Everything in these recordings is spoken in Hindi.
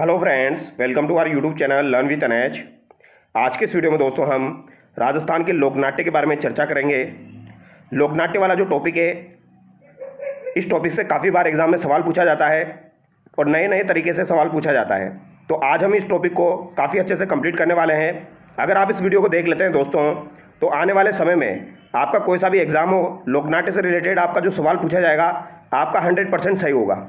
Hello friends, welcome to our YouTube channel learn with अनैज। आज के इस वीडियो में दोस्तों हम राजस्थान के लोकनाट्य के बारे में चर्चा करेंगे। लोकनाट्य वाला जो टॉपिक है, इस टॉपिक से काफ़ी बार एग्जाम में सवाल पूछा जाता है और नए नए तरीके से सवाल पूछा जाता है। तो आज हम इस टॉपिक को काफ़ी अच्छे से कंप्लीट करने वाले हैं। अगर आप इस वीडियो को देख लेते हैं दोस्तों, तो आने वाले समय में आपका कोई सा भी एग्ज़ाम हो, लोकनाट्य से रिलेटेड आपका जो सवाल पूछा जाएगा आपका 100% सही होगा।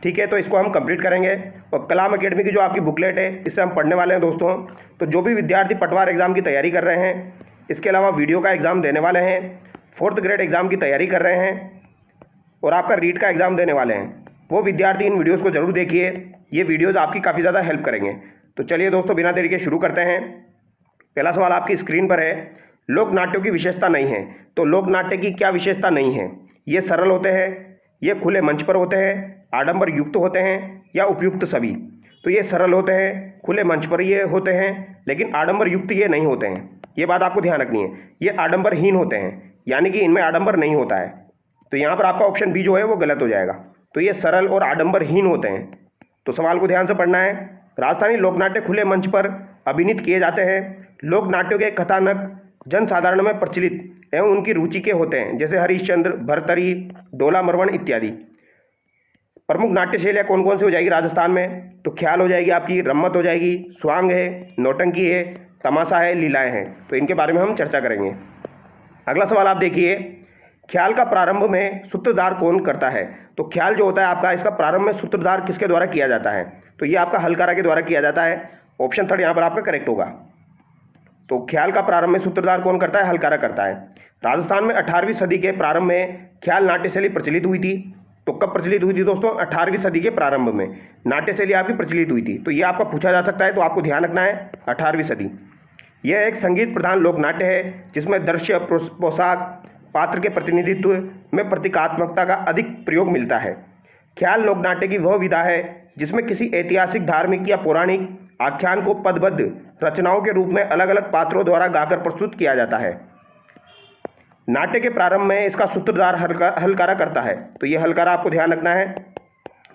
ठीक है, तो इसको हम कंप्लीट करेंगे। और कलाम एकेडमी की जो आपकी बुकलेट है, इससे हम पढ़ने वाले हैं दोस्तों। तो जो भी विद्यार्थी पटवार एग्ज़ाम की तैयारी कर रहे हैं, इसके अलावा वीडियो का एग्ज़ाम देने वाले हैं, 4th ग्रेड एग्ज़ाम की तैयारी कर रहे हैं और आपका रीट का एग्ज़ाम देने वाले हैं, वो विद्यार्थी इन वीडियोज़ को ज़रूर देखिए। ये वीडियोज़ आपकी काफ़ी ज़्यादा हेल्प करेंगे। तो चलिए दोस्तों, बिना देरी के शुरू करते हैं। पहला सवाल आपकी स्क्रीन पर है, लोकनाट्यों की विशेषता नहीं है। तो लोकनाट्य की क्या विशेषता नहीं है? ये सरल होते हैं, ये खुले मंच पर होते हैं, आडंबर युक्त होते हैं या उपयुक्त सभी। तो ये सरल होते हैं, खुले मंच पर ये होते हैं, लेकिन आडंबर युक्त ये नहीं होते हैं। ये बात आपको ध्यान रखनी है। ये आडंबरहीन होते हैं, यानी कि इनमें आडंबर नहीं होता है। तो यहाँ पर आपका ऑप्शन बी जो है वो गलत हो जाएगा। तो ये सरल और आडंबरहीन होते हैं। तो सवाल को ध्यान से पढ़ना है। राजस्थानी लोकनाट्य खुले मंच पर अभिनीत किए जाते हैं। लोकनाट्यों के कथानक जनसाधारण में प्रचलित एवं उनकी रुचि के होते हैं, जैसे हरिश्चंद्र, भरतरी, डोला मरवण इत्यादि। प्रमुख नाट्य शैलियाँ कौन कौन सी हो जाएगी राजस्थान में? तो ख्याल हो जाएगी आपकी, रम्मत हो जाएगी, स्वांग है, नौटंकी है, तमाशा है, लीलाएं हैं। तो इनके बारे में हम चर्चा करेंगे। अगला सवाल आप देखिए, ख्याल का प्रारंभ में सूत्रधार कौन करता है? तो ख्याल जो होता है आपका, इसका प्रारंभ में सूत्रधार किसके द्वारा किया जाता है? तो ये आपका हलकारा के द्वारा किया जाता है। ऑप्शन 3 यहाँ पर आपका करेक्ट होगा। तो ख्याल का प्रारंभ में सूत्रधार कौन करता है? हलकारा करता है। राजस्थान में 18वीं सदी के प्रारंभ में ख्याल नाट्य शैली प्रचलित हुई थी। तो कब प्रचलित हुई थी दोस्तों? 18वीं सदी के प्रारंभ में नाट्य शैली आपकी प्रचलित हुई थी। तो ये आपका पूछा जा सकता है, तो आपको ध्यान रखना है 18वीं सदी। यह एक संगीत प्रधान लोकनाट्य है जिसमें दृश्य, पोशाक, पात्र के प्रतिनिधित्व में प्रतीकात्मकता का अधिक प्रयोग मिलता है। ख्याल लोकनाट्य की वह विधा है जिसमें किसी ऐतिहासिक, धार्मिक या पौराणिक आख्यान को पदबद्ध रचनाओं के रूप में अलग अलग पात्रों द्वारा गाकर प्रस्तुत किया जाता है। नाट्य के प्रारंभ में इसका सूत्रधार हलकारा करता है। तो ये हलकारा आपको ध्यान रखना है।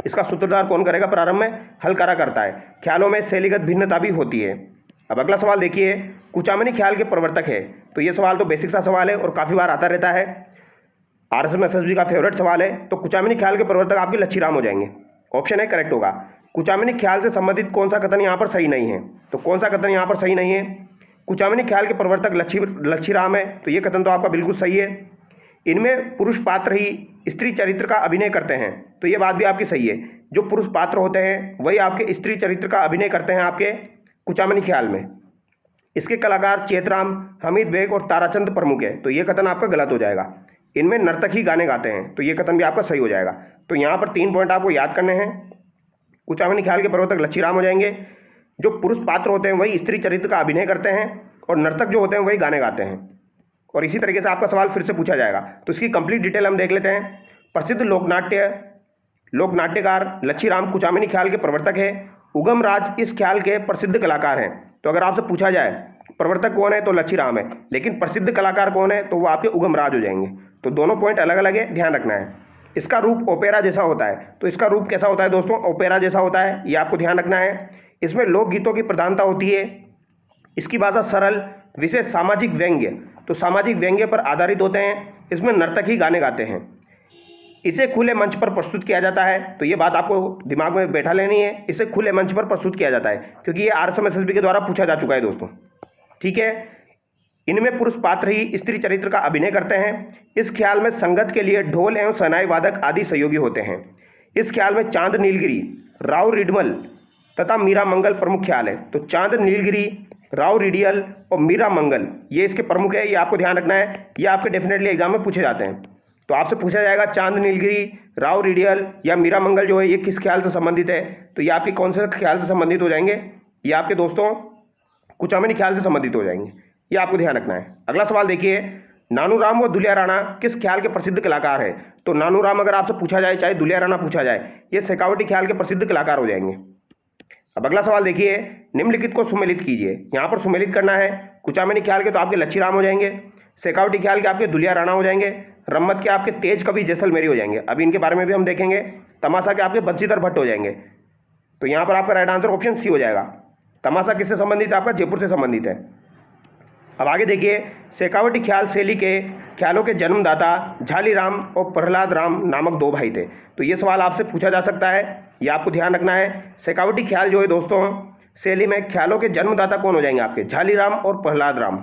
इसका सूत्रधार कौन करेगा? प्रारंभ में हलकारा करता है। ख्यालों में शैलीगत भिन्नता भी होती है। अब अगला सवाल देखिए, कुचामनी ख्याल के प्रवर्तक है। तो ये सवाल तो बेसिक सा सवाल है और काफ़ी बार आता रहता है, RSMSSB का फेवरेट सवाल है। तो कुचामनी ख्याल के प्रवर्तक आपके लच्छीराम हो जाएंगे। ऑप्शन है करेक्ट होगा। कुचामनी ख्याल से संबंधित कौन सा कथन यहाँ पर सही नहीं है? तो कौन सा कथन यहाँ पर सही नहीं है? कुचामनी ख्याल के प्रवर्तक लच्छीराम है। तो ये कथन तो आपका बिल्कुल सही है। इनमें पुरुष पात्र ही स्त्री चरित्र का अभिनय करते हैं। तो ये बात भी आपकी सही है। जो पुरुष पात्र होते हैं वही आपके स्त्री चरित्र का अभिनय करते हैं आपके कुचामनी ख्याल में। इसके कलाकार चेतराम, हमीद बेग और ताराचंद प्रमुख है। तो ये कथन आपका गलत हो जाएगा। इनमें नर्तक ही गाने गाते हैं। तो ये कथन भी आपका सही हो जाएगा। तो यहाँ पर 3 पॉइंट आपको याद करने हैं। कुचामनी ख्याल के प्रवर्तक लच्छीराम हो जाएंगे। जो पुरुष पात्र होते हैं वही स्त्री चरित्र का अभिनय करते हैं और नर्तक जो होते हैं वही गाने गाते हैं। और इसी तरीके से आपका सवाल फिर से पूछा जाएगा। तो इसकी कंप्लीट डिटेल हम देख लेते हैं। प्रसिद्ध लोकनाट्यकार लच्छीराम कुचामनी ख्याल के प्रवर्तक है। उगम राज इस ख्याल के प्रसिद्ध कलाकार हैं। तो अगर आपसे पूछा जाए प्रवर्तक कौन है, तो लच्छीराम है, लेकिन प्रसिद्ध कलाकार कौन है, तो वो आपके उगम राज हो जाएंगे। तो दोनों पॉइंट अलग अलग है, ध्यान रखना है। इसका रूप ओपेरा जैसा होता है। तो इसका रूप कैसा होता है दोस्तों? ओपेरा जैसा होता है, ये आपको ध्यान रखना है। इसमें लोकगीतों की प्रधानता होती है। इसकी भाषा सरल, विशेष सामाजिक व्यंग्य, तो सामाजिक व्यंग्य पर आधारित होते हैं। इसमें नर्तक ही गाने गाते हैं। इसे खुले मंच पर प्रस्तुत किया जाता है। तो ये बात आपको दिमाग में बैठा लेनी है, इसे खुले मंच पर प्रस्तुत किया जाता है, क्योंकि ये RSMSSB के द्वारा पूछा जा चुका है दोस्तों। ठीक है। इनमें पुरुष पात्र ही स्त्री चरित्र का अभिनय करते हैं। इस ख्याल में संगत के लिए ढोल एवं शहनाई वादक आदि सहयोगी होते हैं। इस ख्याल में चांद नीलगिरी, राव रिडमल तथा मीरा मंगल प्रमुख ख्याल है। तो चांद नीलगिरी, राव रिडियल और मीरा मंगल ये इसके प्रमुख है। ये आपको ध्यान रखना है। ये आपके डेफिनेटली एग्जाम में पूछे जाते हैं। तो आपसे पूछा जाएगा चांद नीलगिरी, राव रिडियल या मीरा मंगल जो है ये किस ख्याल से संबंधित है? तो ये आपके कौन से ख्याल से संबंधित हो जाएंगे? ये आपके दोस्तों कुचामनी ख्याल से संबंधित हो जाएंगे। ये आपको ध्यान रखना है। अगला सवाल देखिए, नानूराम व दुलिया राणा किस ख्याल के प्रसिद्ध कलाकार है? तो नानूराम अगर आपसे पूछा जाए, चाहे दुलिया राणा पूछा जाए, ये शेखावटी ख्याल के प्रसिद्ध कलाकार हो जाएंगे। अब अगला सवाल देखिए, निम्नलिखित को सुमेलित कीजिए। यहाँ पर सुमेलित करना है। कुचामनी ख्याल के तो आपके लच्छीराम हो जाएंगे, शेखावटी ख्याल के आपके दुलिया राणा हो जाएंगे, रम्मत के आपके तेज कवि जैसलमेरी हो जाएंगे। अभी इनके बारे में भी हम देखेंगे। तमाशा के आपके बंशीधर भट्ट हो जाएंगे। तो यहाँ पर आपका राइट आंसर ऑप्शन सी हो जाएगा। तमाशा किससे संबंधित है? आपका जयपुर से संबंधित है। अब आगे देखिए, शेखावटी ख्याल शैली के ख्यालों के जन्मदाता झालीराम और प्रहलाद राम नामक दो भाई थे। तो ये सवाल आपसे पूछा जा सकता है, ये आपको ध्यान रखना है। शेखावटी ख्याल जो है दोस्तों शैली में ख्यालों के जन्मदाता कौन हो जाएंगे? आपके झालीराम और प्रहलाद राम।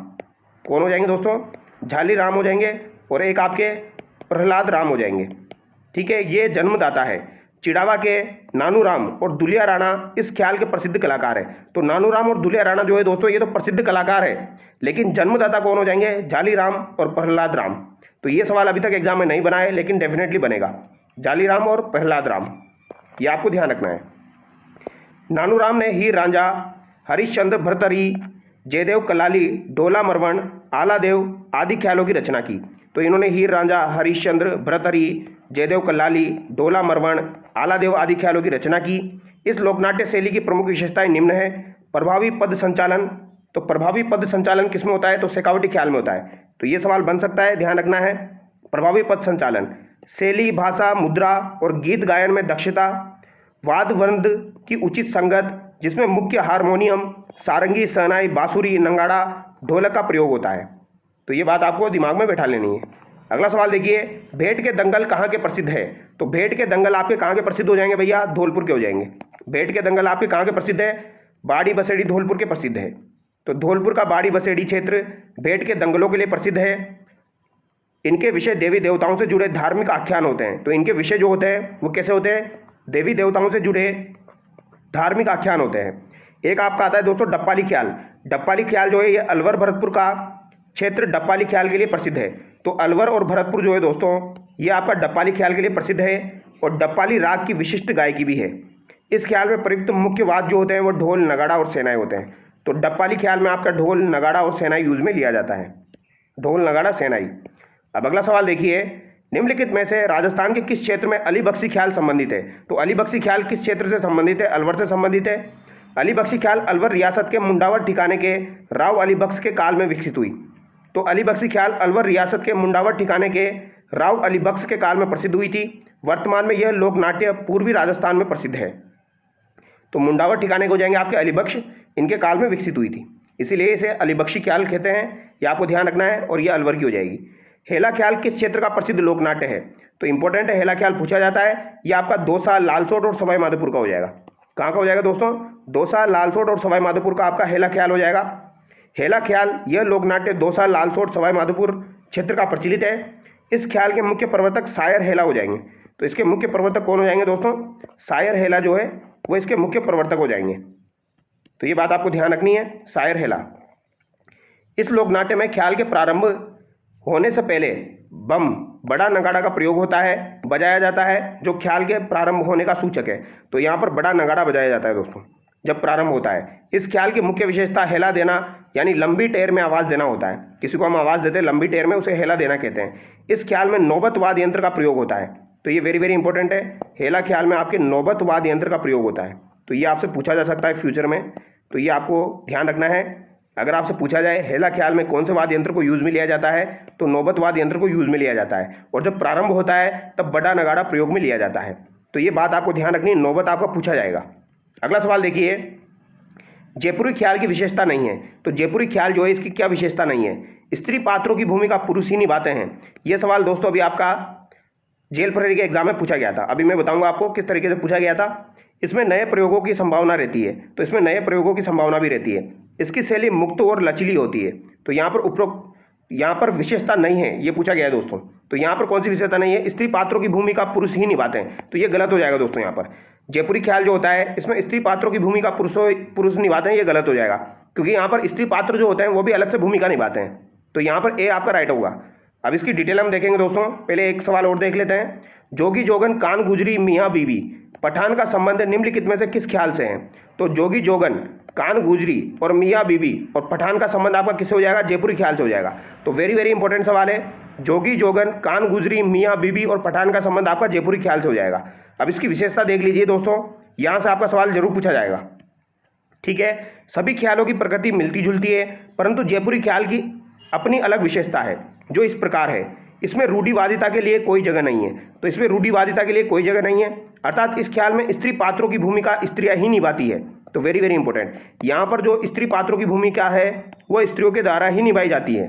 कौन हो जाएंगे दोस्तों? झालीराम हो जाएंगे और एक आपके प्रहलाद राम हो जाएंगे। ठीक है, ये जन्मदाता है। चिड़ावा के नानूराम और दुलिया राणा इस ख्याल के प्रसिद्ध कलाकार है। तो नानूराम और दुलिया राणा जो है दोस्तों ये तो प्रसिद्ध कलाकार है, लेकिन जन्मदाता कौन हो जाएंगे? झालीराम और प्रहलाद राम। तो ये सवाल अभी तक एग्जाम में नहीं बना है, लेकिन डेफिनेटली बनेगा। झालीराम और प्रहलाद राम, ये आपको ध्यान रखना है। नानूराम ने हीर रांझा, हरिश्चंद्र भर्तृहरि, जयदेव कल्लाली, ढोला मरवण, आलादेव आदि ख्यालों की रचना की। तो इन्होंने हीर रांझा, हरिश्चंद्र भर्तृहरि, जयदेव कल्लाली, ढोला मरवण, आलादेव आदि ख्यालों की रचना की। इस लोकनाट्य शैली की प्रमुख विशेषताएं निम्न है। प्रभावी पद संचालन। तो प्रभावी पद संचालन किसमें होता है? तो शेखावटी ख्याल में होता है। तो ये सवाल बन सकता है, ध्यान रखना है। प्रभावी पद संचालन, शैली, भाषा, मुद्रा और गीत गायन में दक्षता, वाद्य वृंद की उचित संगत जिसमें मुख्य हारमोनियम, सारंगी, शहनाई, बांसुरी, नंगाड़ा, ढोलक का प्रयोग होता है। तो ये बात आपको दिमाग में बैठा लेनी है। अगला सवाल देखिए, भेंट के दंगल कहाँ के प्रसिद्ध है? तो भेंट के दंगल आपके कहाँ के प्रसिद्ध हो जाएंगे भैया? धौलपुर के हो जाएंगे। भेंट के दंगल आपके कहाँ के प्रसिद्ध है? बाड़ी बसेड़ी धौलपुर के प्रसिद्ध है। तो धौलपुर का बाड़ी बसेड़ी क्षेत्र भेंट के दंगलों के लिए प्रसिद्ध है। इनके विषय देवी देवताओं से जुड़े धार्मिक आख्यान होते हैं। तो इनके विषय जो होते हैं वो कैसे होते हैं? देवी देवताओं से जुड़े धार्मिक आख्यान होते हैं। एक आपका आता है दोस्तों डप्पाली ख्याल। डप्पाली ख्याल जो है ये अलवर भरतपुर का क्षेत्र डप्पाली ख्याल के लिए प्रसिद्ध है। तो अलवर और भरतपुर जो है दोस्तों ये आपका डप्पाली ख्याल के लिए प्रसिद्ध है और डप्पाली राग की विशिष्ट गायकी भी है। इस ख्याल में प्रयुक्त मुख्य वाद्य जो होते हैं वो ढोल, नगाड़ा और सेनाएं होते हैं। तो डप्पाली ख्याल में आपका ढोल, नगाड़ा और सेनाई यूज में लिया जाता है। ढोल, नगाड़ा, सेनाई। अब अगला सवाल देखिए, निम्नलिखित में से राजस्थान के किस क्षेत्र में अली बख्शी ख्याल संबंधित है? तो अली बख्शी ख्याल किस क्षेत्र से संबंधित है? अलवर से संबंधित है। अली बख्शी ख्याल अलवर रियासत के मुंडावर ठिकाने के राव अली बख्श के काल में विकसित हुई। तो अली बख्शी ख्याल अलवर रियासत के मुंडावर ठिकाने के राव अली बख्श के काल में प्रसिद्ध हुई थी। वर्तमान में यह लोकनाट्य पूर्वी राजस्थान में प्रसिद्ध है। तो मुंडावर ठिकाने को जाएंगे आपके अली बख्श, इनके काल में विकसित हुई थी, इसीलिए इसे अली बख्शी ख्याल कहते हैं। ये आपको ध्यान रखना है और ये अलवर की हो जाएगी। हेला ख्याल किस क्षेत्र का प्रसिद्ध लोकनाट्य है? तो इंपॉर्टेंट है, हेला ख्याल पूछा जाता है। ये आपका दौसा, लालसोट और सवाई माधोपुर का हो जाएगा। कहाँ का हो जाएगा दोस्तों? दौसा, लालसोट और सवाई माधोपुर का आपका हेला ख्याल हो जाएगा। हेला ख्याल यह लोकनाट्य दौसा, लालसोट, सवाई माधोपुर क्षेत्र का प्रचलित है। इस ख्याल के मुख्य प्रवर्तक शायर हेला हो जाएंगे। तो इसके मुख्य प्रवर्तक कौन हो जाएंगे दोस्तों? शायर हेला जो है वो इसके मुख्य प्रवर्तक हो जाएंगे। तो ये बात आपको ध्यान रखनी है, शायर हेला। इस लोकनाट्य में ख्याल के प्रारंभ होने से पहले बम, बड़ा नगाड़ा का प्रयोग होता है, बजाया जाता है, जो ख्याल के प्रारंभ होने का सूचक है। तो यहाँ पर बड़ा नगाड़ा बजाया जाता है दोस्तों जब प्रारंभ होता है। इस ख्याल की मुख्य विशेषता हेला देना, यानी लंबी टेर में आवाज़ देना होता है। किसी को हम आवाज़ देते हैं लंबी टेर में, उसे हेला देना कहते हैं। इस ख्याल में नौबत वाद्य यंत्र का प्रयोग होता है। तो ये वेरी वेरी इंपॉर्टेंट है, हेला ख्याल में आपके नौबत वाद्य यंत्र का प्रयोग होता है। तो ये आपसे पूछा जा सकता है फ्यूचर में, तो ये आपको ध्यान रखना है। अगर आपसे पूछा जाए हेला ख्याल में कौन से वाद्य यंत्र को यूज़ में लिया जाता है, तो नौबत वाद्य यंत्र को यूज़ में लिया जाता है। और जब प्रारंभ होता है तब बड़ा नगाड़ा प्रयोग में लिया जाता है। तो ये बात आपको ध्यान रखनी है, नौबत आपका पूछा जाएगा। अगला सवाल देखिए, जयपुरी ख्याल की विशेषता नहीं है। तो जयपुरी ख्याल जो है इसकी क्या विशेषता नहीं है? स्त्री पात्रों की भूमिका पुरुष ही निभाते हैं। यह सवाल दोस्तों अभी आपका जेल प्रहरी के एग्जाम में पूछा गया था। अभी मैं बताऊंगा आपको किस तरीके से पूछा गया था। इसमें नए प्रयोगों की संभावना रहती है। तो इसमें नए प्रयोगों की संभावना भी रहती है। इसकी शैली मुक्त और लचीली होती है। तो यहाँ पर उपरोक्त यहाँ पर विशेषता नहीं है, ये पूछा गया है दोस्तों। तो यहाँ पर कौन सी विशेषता नहीं है? स्त्री पात्रों की भूमिका पुरुष ही निभाते हैं। तो ये गलत हो जाएगा दोस्तों। यहाँ पर जयपुरी ख्याल जो होता है इसमें स्त्री पात्रों की भूमिका पुरुष निभाते हैं, ये गलत हो जाएगा, क्योंकि यहाँ पर स्त्री पात्र जो होते हैं वो भी अलग से भूमिका निभाते हैं। तो यहाँ पर ए आपका राइट होगा। अब इसकी डिटेल हम देखेंगे दोस्तों। पहले एक सवाल और देख लेते हैं। जोगी जोगन, कान गुजरी, मियाँ बीवी, पठान का संबंध निम्नलिखित में से किस ख्याल से है? तो जोगी जोगन, कान गुजरी और मियाँ बीवी और पठान का संबंध आपका किससे हो जाएगा? जयपुरी ख्याल से हो जाएगा। तो वेरी वेरी इंपॉर्टेंट सवाल है। जोगी जोगन, कान गुजरी, मियाँ बीवी और पठान का संबंध आपका जयपुरी ख्याल से हो जाएगा। अब इसकी विशेषता देख लीजिए दोस्तों, यहाँ से आपका सवाल जरूर पूछा जाएगा। ठीक है, सभी ख्यालों की प्रकृति मिलती जुलती है, परंतु जयपुरी ख्याल की अपनी अलग विशेषता है जो इस प्रकार है। इसमें रूढ़िवादिता के लिए कोई जगह नहीं है। तो इसमें रूढ़िवादिता के लिए कोई जगह नहीं है, अर्थात इस ख्याल में स्त्री पात्रों की भूमिका स्त्रियां ही निभाती है। तो वेरी वेरी इंपॉर्टेंट, यहाँ पर जो स्त्री पात्रों की भूमिका है वो स्त्रियों के द्वारा ही निभाई जाती है।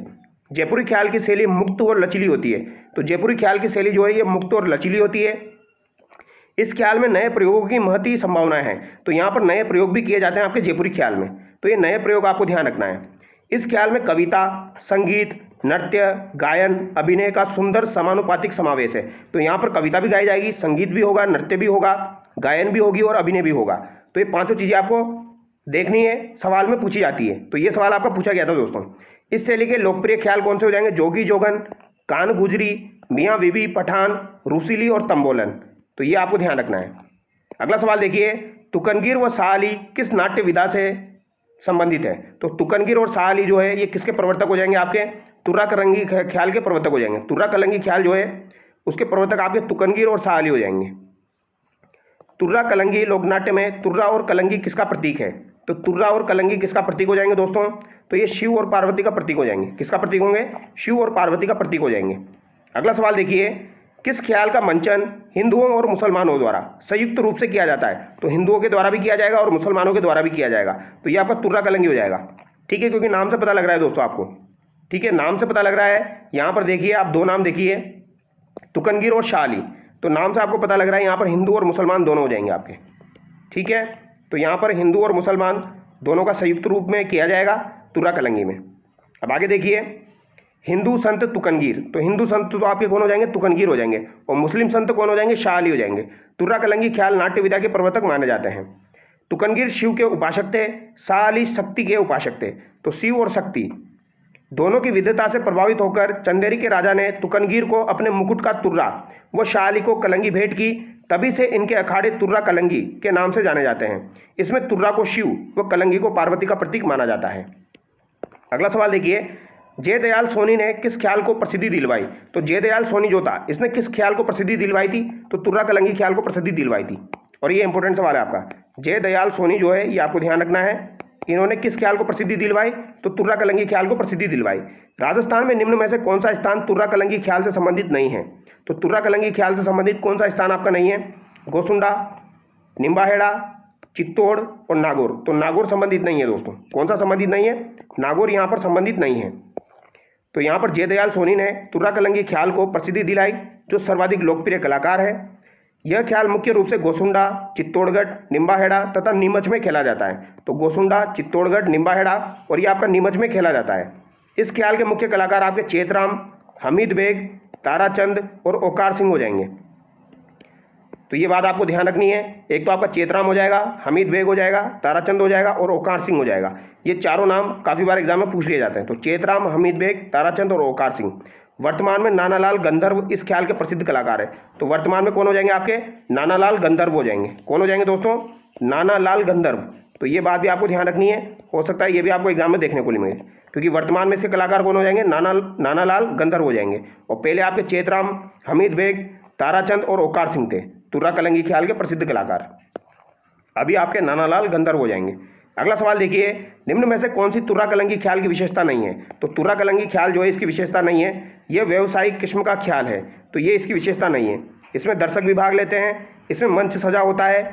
जयपुरी ख्याल की शैली मुक्त और लचीली होती है। तो जयपुरी ख्याल की शैली जो है ये मुक्त और लचीली होती है। इस ख्याल में नए प्रयोगों की महती संभावनाएं हैं। तो यहाँ पर नए प्रयोग भी किए जाते हैं आपके जयपुरी ख्याल में। तो ये नए प्रयोग आपको ध्यान रखना है। इस ख्याल में कविता, संगीत, नृत्य, गायन, अभिनय का सुंदर समानुपातिक समावेश है। तो यहाँ पर कविता भी गाई जाएगी, संगीत भी होगा, नृत्य भी होगा, गायन भी होगी और अभिनय भी होगा। तो ये पांचों चीज़ें आपको देखनी है, सवाल में पूछी जाती है। तो ये सवाल आपका पूछा गया था दोस्तों। इस शैली के लोकप्रिय ख्याल कौन से हो जाएंगे? जोगी जोगन, कान गुजरी, मियाँ बीबी, पठान, रूसीली और तंबोलन। तो ये आपको ध्यान रखना है। अगला सवाल देखिए, तुकनगीर व साहली किस नाट्य विधा से संबंधित है? तो तुकनगीर और साहली जो है ये किसके प्रवर्तक हो जाएंगे? आपके तुर्रा कलंगी ख्याल के प्रवर्तक हो जाएंगे। तुर्रा कलंगी ख्याल जो है उसके प्रवर्तक आपके तुकनगीर और साहली हो जाएंगे। तुर्रा कलंगी लोकनाट्य में तुर्रा और कलंगी किसका प्रतीक है? तो तुर्रा और कलंगी किसका प्रतीक हो जाएंगे दोस्तों? तो ये शिव और पार्वती का प्रतीक हो जाएंगे। किसका प्रतीक होंगे? शिव और पार्वती का प्रतीक हो जाएंगे। अगला सवाल देखिए, किस ख्याल का मंचन हिंदुओं और मुसलमानों द्वारा संयुक्त रूप से किया जाता है? तो हिंदुओं के द्वारा भी किया जाएगा और मुसलमानों के द्वारा भी किया जाएगा। तो ये आपका तुर्रा कलंगी हो जाएगा। ठीक है, क्योंकि नाम से पता लग रहा है दोस्तों आपको। ठीक है, नाम से पता लग रहा है। यहाँ पर देखिए आप दो नाम देखिए, तुकनगीर और शाहली। तो नाम से आपको पता लग रहा है यहाँ पर हिंदू और मुसलमान दोनों हो जाएंगे आपके। ठीक है, तो यहाँ पर हिंदू और मुसलमान दोनों का संयुक्त रूप में किया जाएगा तुर्रा कलंगी में। अब आगे देखिए, हिंदू संत तुकनगीर। तो हिंदू संत तो आपके कौन हो जाएंगे? तुकनगीर हो जाएंगे। और मुस्लिम संत कौन हो जाएंगे? शाहली हो जाएंगे। तुर्रा कलंगी ख्याल नाट्य विधा के प्रवर्तक माने जाते हैं। तुकनगीर शिव के उपासक थे, शाहली शक्ति के उपासक थे। तो शिव और शक्ति दोनों की विद्वता से प्रभावित होकर चंदेरी के राजा ने तुकनगीर को अपने मुकुट का तुर्रा व शाहली को कलंगी भेंट की। तभी से इनके अखाड़े तुर्रा कलंगी के नाम से जाने जाते हैं। इसमें तुर्रा को शिव व कलंगी को पार्वती का प्रतीक माना जाता है। अगला सवाल देखिए, जयदयाल सोनी ने किस ख्याल को प्रसिद्धि दिलवाई? तो जयदयाल सोनी जो था इसने किस ख्याल को प्रसिद्धि दिलवाई थी? तो तुर्रा कलंगी ख्याल को प्रसिद्धि दिलवाई थी। और ये इंपॉर्टेंट सवाल है आपका। जयदयाल सोनी जो है ये आपको ध्यान रखना है, इन्होंने किस ख्याल को प्रसिद्धि दिलवाई? तो तुर्रा कलंगी ख्याल को प्रसिद्धि दिलवाई। राजस्थान में निम्न में से कौन सा स्थान तुर्रा कलंगी ख्याल से संबंधित नहीं है? तो तुर्रा कलंगी ख्याल से संबंधित कौन सा स्थान आपका नहीं है? गोसुंडा, निम्बाहेड़ा, चित्तौड़ और नागौर। तो नागौर संबंधित नहीं है दोस्तों। कौन सा संबंधित नहीं है? नागौर यहाँ पर संबंधित नहीं है। तो यहाँ पर जयदयाल सोनी ने तुर्रा कलंगी ख्याल को प्रसिद्धि दिलाई, जो सर्वाधिक लोकप्रिय कलाकार है। यह ख्याल मुख्य रूप से गोसुंडा, चित्तौड़गढ़, निम्बाहेड़ा तथा नीमच में खेला जाता है। तो गोसुंडा, चित्तौड़गढ़, निम्बाहेड़ा और ये आपका नीमच में खेला जाता है। इस ख्याल के मुख्य कलाकार आपके चेतराम, हमीद बेग, ताराचंद और ओकार सिंह हो जाएंगे। तो ये बात आपको ध्यान रखनी है। एक तो आपका चेतराम हो जाएगा, हमीद बेग हो जाएगा, ताराचंद हो जाएगा और ओकार सिंह हो जाएगा। ये चारों नाम काफ़ी बार एग्जाम में पूछ लिए जाते हैं। तो चेतराम, हमीद बेग, ताराचंद और ओकार सिंह। वर्तमान में नानालाल गंधर्व इस ख्याल के प्रसिद्ध कलाकार है। तो वर्तमान में कौन हो जाएंगे आपके? नानालाल गंधर्व हो जाएंगे। कौन हो जाएंगे दोस्तों? नानालाल गंधर्व। तो ये बात भी आपको ध्यान रखनी है, हो सकता है ये भी आपको एग्जाम में देखने को मिले, क्योंकि वर्तमान में इसके कलाकार कौन हो जाएंगे? नानालाल गंधर्व हो जाएंगे। और पहले आपके चेतराम, हमीद बेग, ताराचंद और ओकार सिंह थे तुर्रा कलंगी ख्याल के प्रसिद्ध कलाकार। अभी आपके नानालाल गंधर्व हो जाएंगे। अगला सवाल देखिए, निम्न में से कौन सी तुर्रा कलंगी ख्याल की विशेषता नहीं है? तो तुर्रा कलंगी ख्याल जो है इसकी विशेषता नहीं है, यह व्यावसायिक किस्म का ख्याल है। तो ये इसकी विशेषता नहीं है। इसमें दर्शक भी भाग लेते हैं, इसमें मंच सजा होता है।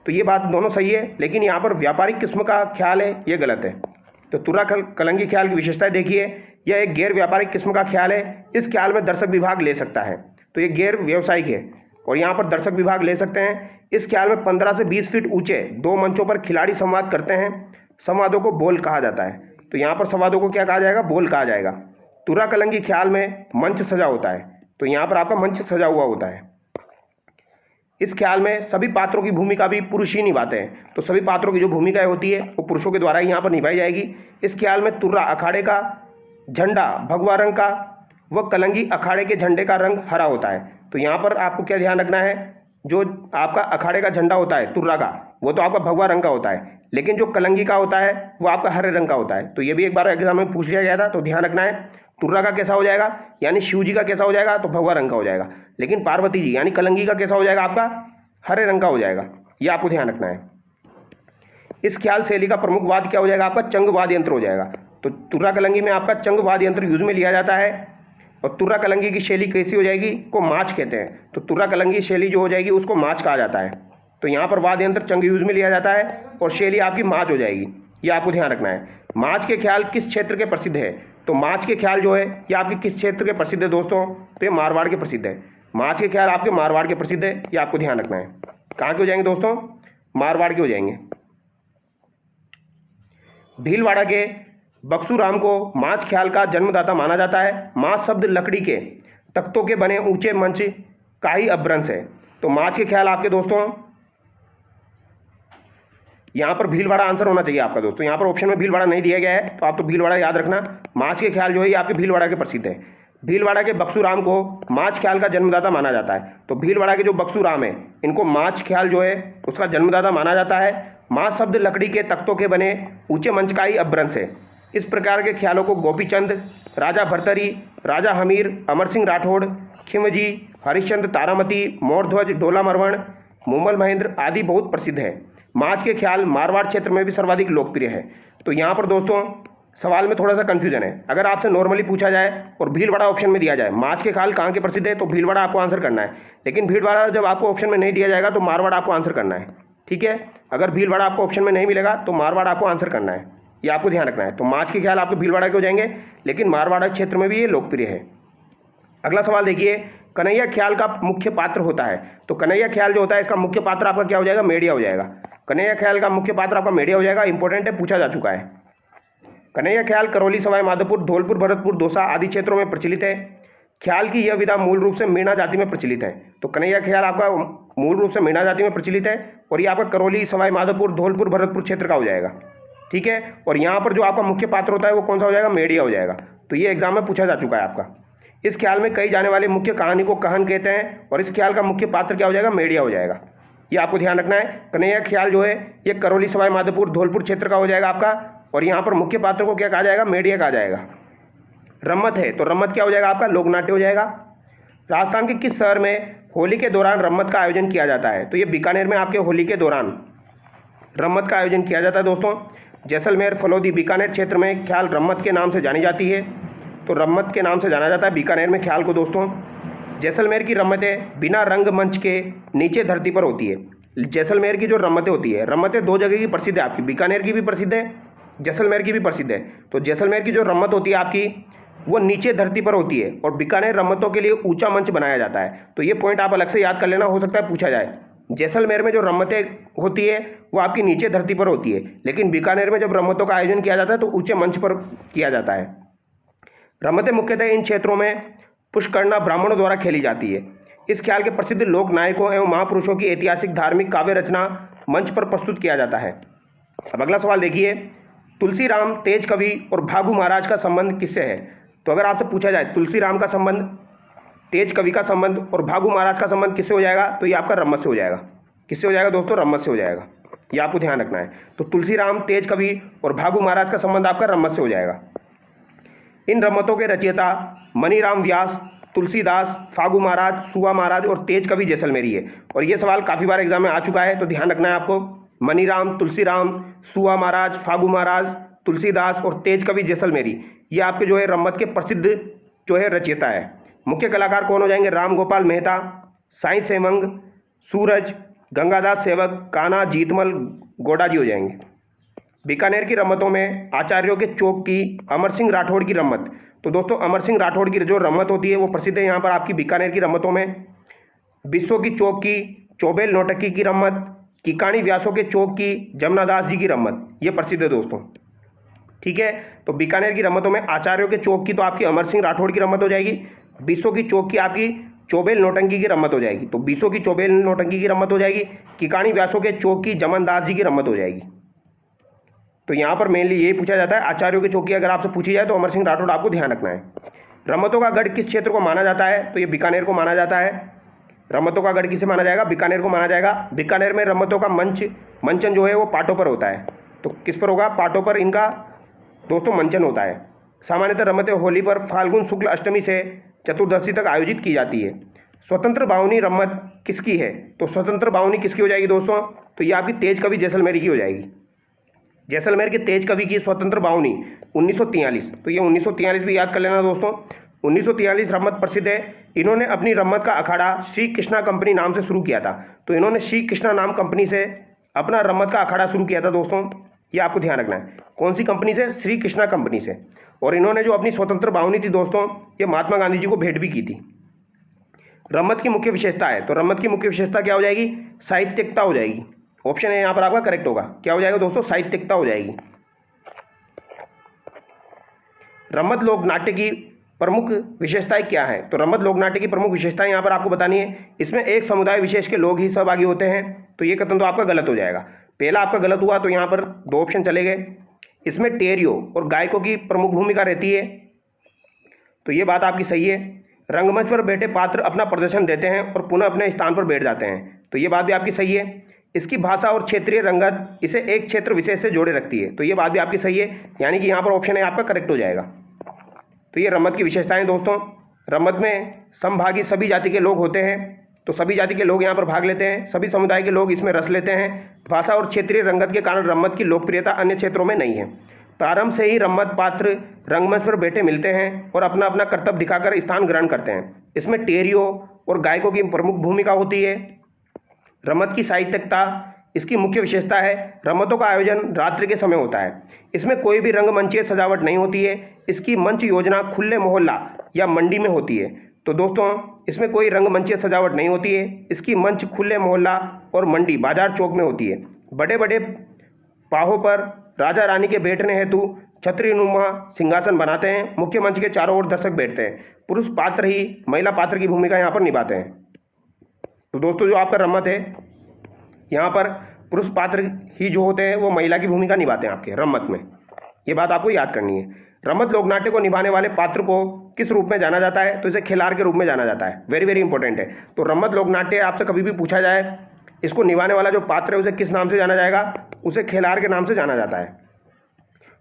तो ये बात दोनों सही है, लेकिन यहाँ पर व्यापारिक किस्म का ख्याल है, ये गलत है। तो तुर्रा कलंगी ख्याल की विशेषताएं देखिए, यह एक गैर व्यापारिक किस्म का ख्याल है। इस ख्याल में दर्शक भी भाग ले सकता है। तो ये गैर व्यावसायिक है और यहाँ पर दर्शक भी भाग ले सकते हैं। इस ख्याल में 15 से 20 फीट ऊंचे दो मंचों पर खिलाड़ी संवाद करते हैं। संवादों को बोल कहा जाता है। तो यहाँ पर संवादों को क्या कहा जाएगा? बोल कहा जाएगा। तुर्रा कलंगी ख्याल में मंच सजा होता है। तो यहाँ पर आपका मंच सजा हुआ होता है। इस ख्याल में सभी पात्रों की भूमिका भी पुरुष ही निभाते हैं। तो सभी पात्रों की जो भूमिकाएं होती है वो पुरुषों के द्वारा ही यहाँ पर निभाई जाएगी। इस ख्याल में तुर्रा अखाड़े का झंडा भगवा रंग का व कलंगी अखाड़े के झंडे का रंग हरा होता है। तो यहाँ पर आपको क्या ध्यान रखना है, जो आपका अखाड़े का झंडा होता है तुर्रा का, वो तो आपका भगवा रंग का होता है, लेकिन जो कलंगी का होता है वो आपका हरे रंग का होता है। तो ये भी एक बार एग्जाम में पूछ लिया गया था, तो ध्यान रखना है। तुर्रा का कैसा हो जाएगा, यानी शिव जी का कैसा हो जाएगा? तो भगवा रंग का हो जाएगा। लेकिन पार्वती जी यानी कलंगी का कैसा हो जाएगा? आपका हरे रंग का हो जाएगा। ये आपको ध्यान रखना है। इस ख्याल शैली का प्रमुख वाद्य क्या हो जाएगा? आपका चंग वाद्य यंत्र हो जाएगा। तो तुर्रा कलंगी में आपका चंग वाद्य यंत्र यूज में लिया जाता है। और तुर्रा कलंगी की शैली कैसी हो जाएगी, को माच कहते हैं। तो तुर्रा कलंगी शैली जो हो जाएगी उसको माच कहा जाता है। तो यहाँ पर वाद्य यंत्र चंग यूज में लिया जाता है और शैली आपकी माच हो जाएगी, ये आपको ध्यान रखना है। माच के ख्याल किस क्षेत्र के प्रसिद्ध है, तो माच के ख्याल जो है ये आपके किस क्षेत्र के प्रसिद्ध है दोस्तों, तो ये मारवाड़ के प्रसिद्ध है। माच के ख्याल आपके मारवाड़ के प्रसिद्ध है, ये आपको ध्यान रखना है। कहाँ के हो जाएंगे दोस्तों, मारवाड़ के हो जाएंगे। भीलवाड़ा के बक्सूराम को माच ख्याल का जन्मदाता माना जाता है। माच शब्द लकड़ी के तख्तों के बने ऊंचे मंच का ही अपभ्रंश है। तो माच के ख्याल आपके दोस्तों यहाँ पर भीलवाड़ा आंसर होना चाहिए आपका दोस्तों। यहाँ पर ऑप्शन में भीलवाड़ा नहीं दिया गया है, तो आप तो भीलवाड़ा याद रखना। माच के ख्याल जो है ये आपके भीलवाड़ा के प्रसिद्ध है। भीलवाड़ा के बक्सूराम को माच ख्याल का जन्मदाता माना जाता है। तो भीलवाड़ा के जो बक्सूराम है इनको माच ख्याल जो है उसका जन्मदाता माना जाता है। माच शब्द लकड़ी के तख्तों के बने ऊंचे मंच का ही अपभ्रंश है। इस प्रकार के ख्यालों को गोपीचंद, राजा भर्तरी, राजा हमीर, अमर सिंह राठौड़, खिमजी, हरिश्चंद्र तारामती, मोरध्वज, डोला मरवण, मुमल महेंद्र आदि बहुत प्रसिद्ध है। माच के ख्याल मारवाड़ क्षेत्र में भी सर्वाधिक लोकप्रिय है। तो यहाँ पर दोस्तों सवाल में थोड़ा सा कन्फ्यूजन है। अगर आपसे नॉर्मली पूछा जाए और भीलवाड़ा ऑप्शन में दिया जाए माच के ख्याल कहाँ के प्रसिद्ध है, तो भीलवाड़ा आपको आंसर करना है। लेकिन भीलवाड़ा जब आपको ऑप्शन में नहीं दिया जाएगा तो मारवाड़ आपको आंसर करना है, ठीक है। अगर भीलवाड़ा आपको ऑप्शन में नहीं मिलेगा तो मारवाड़ आपको आंसर करना है, ये आपको ध्यान रखना है। तो माच के ख्याल आपके भीलवाड़ा के हो जाएंगे, लेकिन मारवाड़ा क्षेत्र में भी ये लोकप्रिय है। अगला सवाल देखिए, कन्हैया ख्याल का मुख्य पात्र होता है। तो कन्हैया ख्याल जो होता है इसका मुख्य पात्र आपका क्या हो जाएगा, मेड़िया हो जाएगा। कन्हैया ख्याल का मुख्य पात्र आपका मेड़िया हो जाएगा। इंपॉर्टेंट है, पूछा जा चुका है। कन्हैया ख्याल करौली, सवाई माधोपुर, धौलपुर, भरतपुर, दौसा आदि क्षेत्रों में प्रचलित है। ख्याल की यह विधा मूल रूप से मीणा जाति में प्रचलित है। तो कन्हैया ख्याल आपका मूल रूप से मीणा जाति में प्रचलित है और ये आपका करौली, सवाई माधोपुर, धौलपुर, भरतपुर क्षेत्र का हो जाएगा, ठीक है। और यहाँ पर जो आपका मुख्य पात्र होता है वो कौन सा हो जाएगा, मेड़िया हो जाएगा। तो ये एग्जाम में पूछा जा चुका है आपका। इस ख्याल में कही जाने वाली मुख्य कहानी को कहन कहते हैं और इस ख्याल का मुख्य पात्र क्या हो जाएगा, मेड़िया हो जाएगा। ये आपको ध्यान रखना है। कन्हैया ख्याल जो है ये करौली, सवाई माधोपुर, धौलपुर क्षेत्र का हो जाएगा आपका और यहाँ पर मुख्य पात्र को क्या कहा जाएगा, मेड़िया कहा जाएगा। रम्मत है तो रम्मत क्या हो जाएगा आपका, लोकनाट्य हो जाएगा। राजस्थान के किस शहर में होली के दौरान रम्मत का आयोजन किया जाता है, तो ये बीकानेर में आपके होली के दौरान रम्मत का आयोजन किया जाता है दोस्तों। जैसलमेर, फलौदी, बीकानेर क्षेत्र में ख्याल रम्मत के नाम से जानी जाती है। तो रम्मत के नाम से जाना जाता है बीकानेर में ख्याल को दोस्तों। जैसलमेर की रम्मतें बिना रंग मंच के नीचे धरती पर होती है। जैसलमेर की जो रम्मतें होती है, रम्मतें दो जगह की प्रसिद्ध है आपकी, बीकानेर की भी प्रसिद्ध है, जैसलमेर की भी प्रसिद्ध है। तो जैसलमेर की जो रम्मत होती है आपकी वो नीचे धरती पर होती है और बीकानेर रम्मतों के लिए ऊंचा मंच बनाया जाता है। तो ये पॉइंट आप अलग से याद कर लेना, हो सकता है पूछा जाए। जैसलमेर में जो रम्मतें होती है वो आपकी नीचे धरती पर होती है, लेकिन बीकानेर में जब रम्मतों का आयोजन किया जाता है तो ऊंचे मंच पर किया जाता है। रम्मतें मुख्यतः इन क्षेत्रों में पुष्करना ब्राह्मणों द्वारा खेली जाती है। इस ख्याल के प्रसिद्ध लोक नायकों एवं महापुरुषों की ऐतिहासिक धार्मिक काव्य रचना मंच पर प्रस्तुत किया जाता है। अब अगला सवाल देखिए, तुलसीराम, तेज कवि और भागू महाराज का संबंध किससे है। तो अगर आपसे पूछा जाए तुलसीराम का संबंध, तेज कवि का संबंध और भागू महाराज का संबंध किससे हो जाएगा, तो ये आपका रम्मत से हो जाएगा। किससे हो जाएगा दोस्तों, रम्मत से हो जाएगा, ये आपको ध्यान रखना है। तो तुलसीराम, तेज कवि और भागू महाराज का संबंध आपका रम्मत से हो जाएगा। इन रम्मतों के रचयिता मनीराम व्यास, तुलसीदास, फागू महाराज, सुआ महाराज और तेज कवि जैसलमेरी है। और ये सवाल काफ़ी बार एग्जाम में आ चुका है, तो ध्यान रखना है आपको। मनीराम, तुलसीराम, सुआ महाराज, फागू महाराज, तुलसीदास और तेज कवि जैसलमेरी, ये आपके जो है रम्मत के प्रसिद्ध जो है रचयिता है। मुख्य कलाकार कौन हो जाएंगे, राम गोपाल मेहता, साईं सेमंग, सूरज, गंगादास सेवक, कान्हा, जीतमल, गोडा जी हो जाएंगे। बीकानेर की रम्मतों में आचार्यों के चौक की अमर सिंह राठौड़ की रम्मत, तो दोस्तों अमर सिंह राठौड़ की जो रम्मत होती है वो प्रसिद्ध है यहाँ पर आपकी बीकानेर की रम्मतों में। बिस्सों की चौक की चौबेल नौटंकी की रम्मत, किकाणी व्यासों के चौक की जमनादास जी की रम्मत, ये प्रसिद्ध है दोस्तों, ठीक है। तो बीकानेर की रम्मतों में आचार्यों के चौक की तो आपकी अमर सिंह राठौड़ की रम्मत हो जाएगी। बिस्सों की चौक की आपकी चौबेल नौटंकी की रम्मत हो जाएगी, तो बिस्सों की चौबेल नौटंकी की रम्मत हो जाएगी। किकाणी व्यासों के चौक की जमनदास जी की रम्मत हो जाएगी। तो यहाँ पर मेनली यही पूछा जाता है, आचार्यों की चौक की अगर आपसे पूछी जाए तो अमर सिंह राठौड़ आपको ध्यान रखना है। रम्मतों का गढ़ किस क्षेत्र को माना जाता है, तो ये बीकानेर को माना जाता है। रम्मतों का गढ़ किसे माना जाएगा, बीकानेर को माना जाएगा। बीकानेर में रम्मतों का मंचन जो है वो पाटों पर होता है। तो किस पर होगा, पाटों पर इनका दोस्तों मंचन होता है। सामान्यतः रम्मतें होली पर फाल्गुन शुक्ल अष्टमी से चतुर्दशी तक आयोजित की जाती है। स्वतंत्र बावनी रम्मत किसकी है, तो स्वतंत्र बावनी किसकी हो जाएगी दोस्तों, तो ये आपकी तेज कवि जैसलमेरी की हो जाएगी। जैसलमेर के तेज कवि की स्वतंत्र बावनी 1943, तो ये 1943 भी याद कर लेना दोस्तों। 1943 रम्मत प्रसिद्ध है। इन्होंने अपनी रम्मत का अखाड़ा श्री कृष्णा कंपनी नाम से शुरू किया था। तो इन्होंने श्री कृष्णा नाम कंपनी से अपना रम्मत का अखाड़ा शुरू किया था दोस्तों, ये आपको ध्यान रखना है। कौन सी कंपनी से? श्री कृष्णा कंपनी से। और इन्होंने जो अपनी स्वतंत्र बावनी थी दोस्तों, ये महात्मा गांधी जी को भेंट भी की थी। रम्मत की मुख्य विशेषता है, तो रम्मत की मुख्य विशेषता क्या हो जाएगी? साहित्यिकता हो जाएगी। ऑप्शन है यहाँ पर आपका करेक्ट होगा। क्या हो जाएगा दोस्तों? साहित्यिकता हो जाएगी। रम्मत लोक नाट्य की प्रमुख विशेषताएं क्या है? तो रम्मत लोक नाट्य की प्रमुख विशेषताएं यहाँ पर आपको बतानी है। इसमें एक समुदाय विशेष के लोग ही सहभागी होते हैं, तो ये कथन तो आपका गलत हो जाएगा। पहला आपका गलत हुआ, तो यहाँ पर दो ऑप्शन चले गए। इसमें टेरियो और गायकों की प्रमुख भूमिका रहती है, तो ये बात आपकी सही है। रंगमंच पर बैठे पात्र अपना प्रदर्शन देते हैं और पुनः अपने स्थान पर बैठ जाते हैं, तो ये बात भी आपकी सही है। इसकी भाषा और क्षेत्रीय रंगत इसे एक क्षेत्र विशेष से जोड़े रखती है, तो ये बात भी आपकी सही है। यानी कि यहाँ पर ऑप्शन है आपका करेक्ट हो जाएगा। तो ये रम्मत की विशेषताएं दोस्तों। रम्मत में समभागी सभी जाति के लोग होते हैं, तो सभी जाति के लोग यहाँ पर भाग लेते हैं, सभी समुदाय के लोग इसमें रस लेते हैं। भाषा और क्षेत्रीय रंगत के कारण रम्मत की लोकप्रियता अन्य क्षेत्रों में नहीं है। प्रारंभ से ही रम्मत पात्र रंगमंच पर बैठे मिलते हैं और अपना अपना कर्तव्य दिखाकर स्थान ग्रहण करते हैं। इसमें टेरियो और गायकों की प्रमुख भूमिका होती है। रम्मत की साहित्यिकता इसकी मुख्य विशेषता है। रम्मतों का आयोजन रात्रि के समय होता है। इसमें कोई भी रंगमंचीय सजावट नहीं होती है। इसकी मंच योजना खुले मोहल्ला या मंडी में होती है। तो दोस्तों इसमें कोई रंगमंचीय सजावट नहीं होती है। इसकी मंच खुले मोहल्ला और मंडी बाजार चौक में होती है। बड़े बड़े पाहों पर राजा रानी के बैठने हेतु छतरीनुमा सिंहासन बनाते हैं। मुख्य मंच के चारों ओर दर्शक बैठते हैं। पुरुष पात्र ही महिला पात्र की भूमिका यहाँ पर निभाते हैं। तो दोस्तों जो आपका रम्मत है, यहाँ पर पुरुष पात्र ही जो होते हैं वो महिला की भूमिका निभाते हैं आपके रम्मत में। ये बात आपको याद करनी है। रम्मत लोकनाट्य को निभाने वाले पात्र को किस रूप में जाना जाता है? तो इसे खिलाड़ के रूप में जाना जाता है। वेरी वेरी इंपॉर्टेंट है। तो रम्मत लोकनाट्य आपसे कभी भी पूछा जाए, इसको निभाने वाला जो पात्र है उसे किस नाम से जाना जाएगा? उसे खिलाड़ के नाम से जाना जाता है।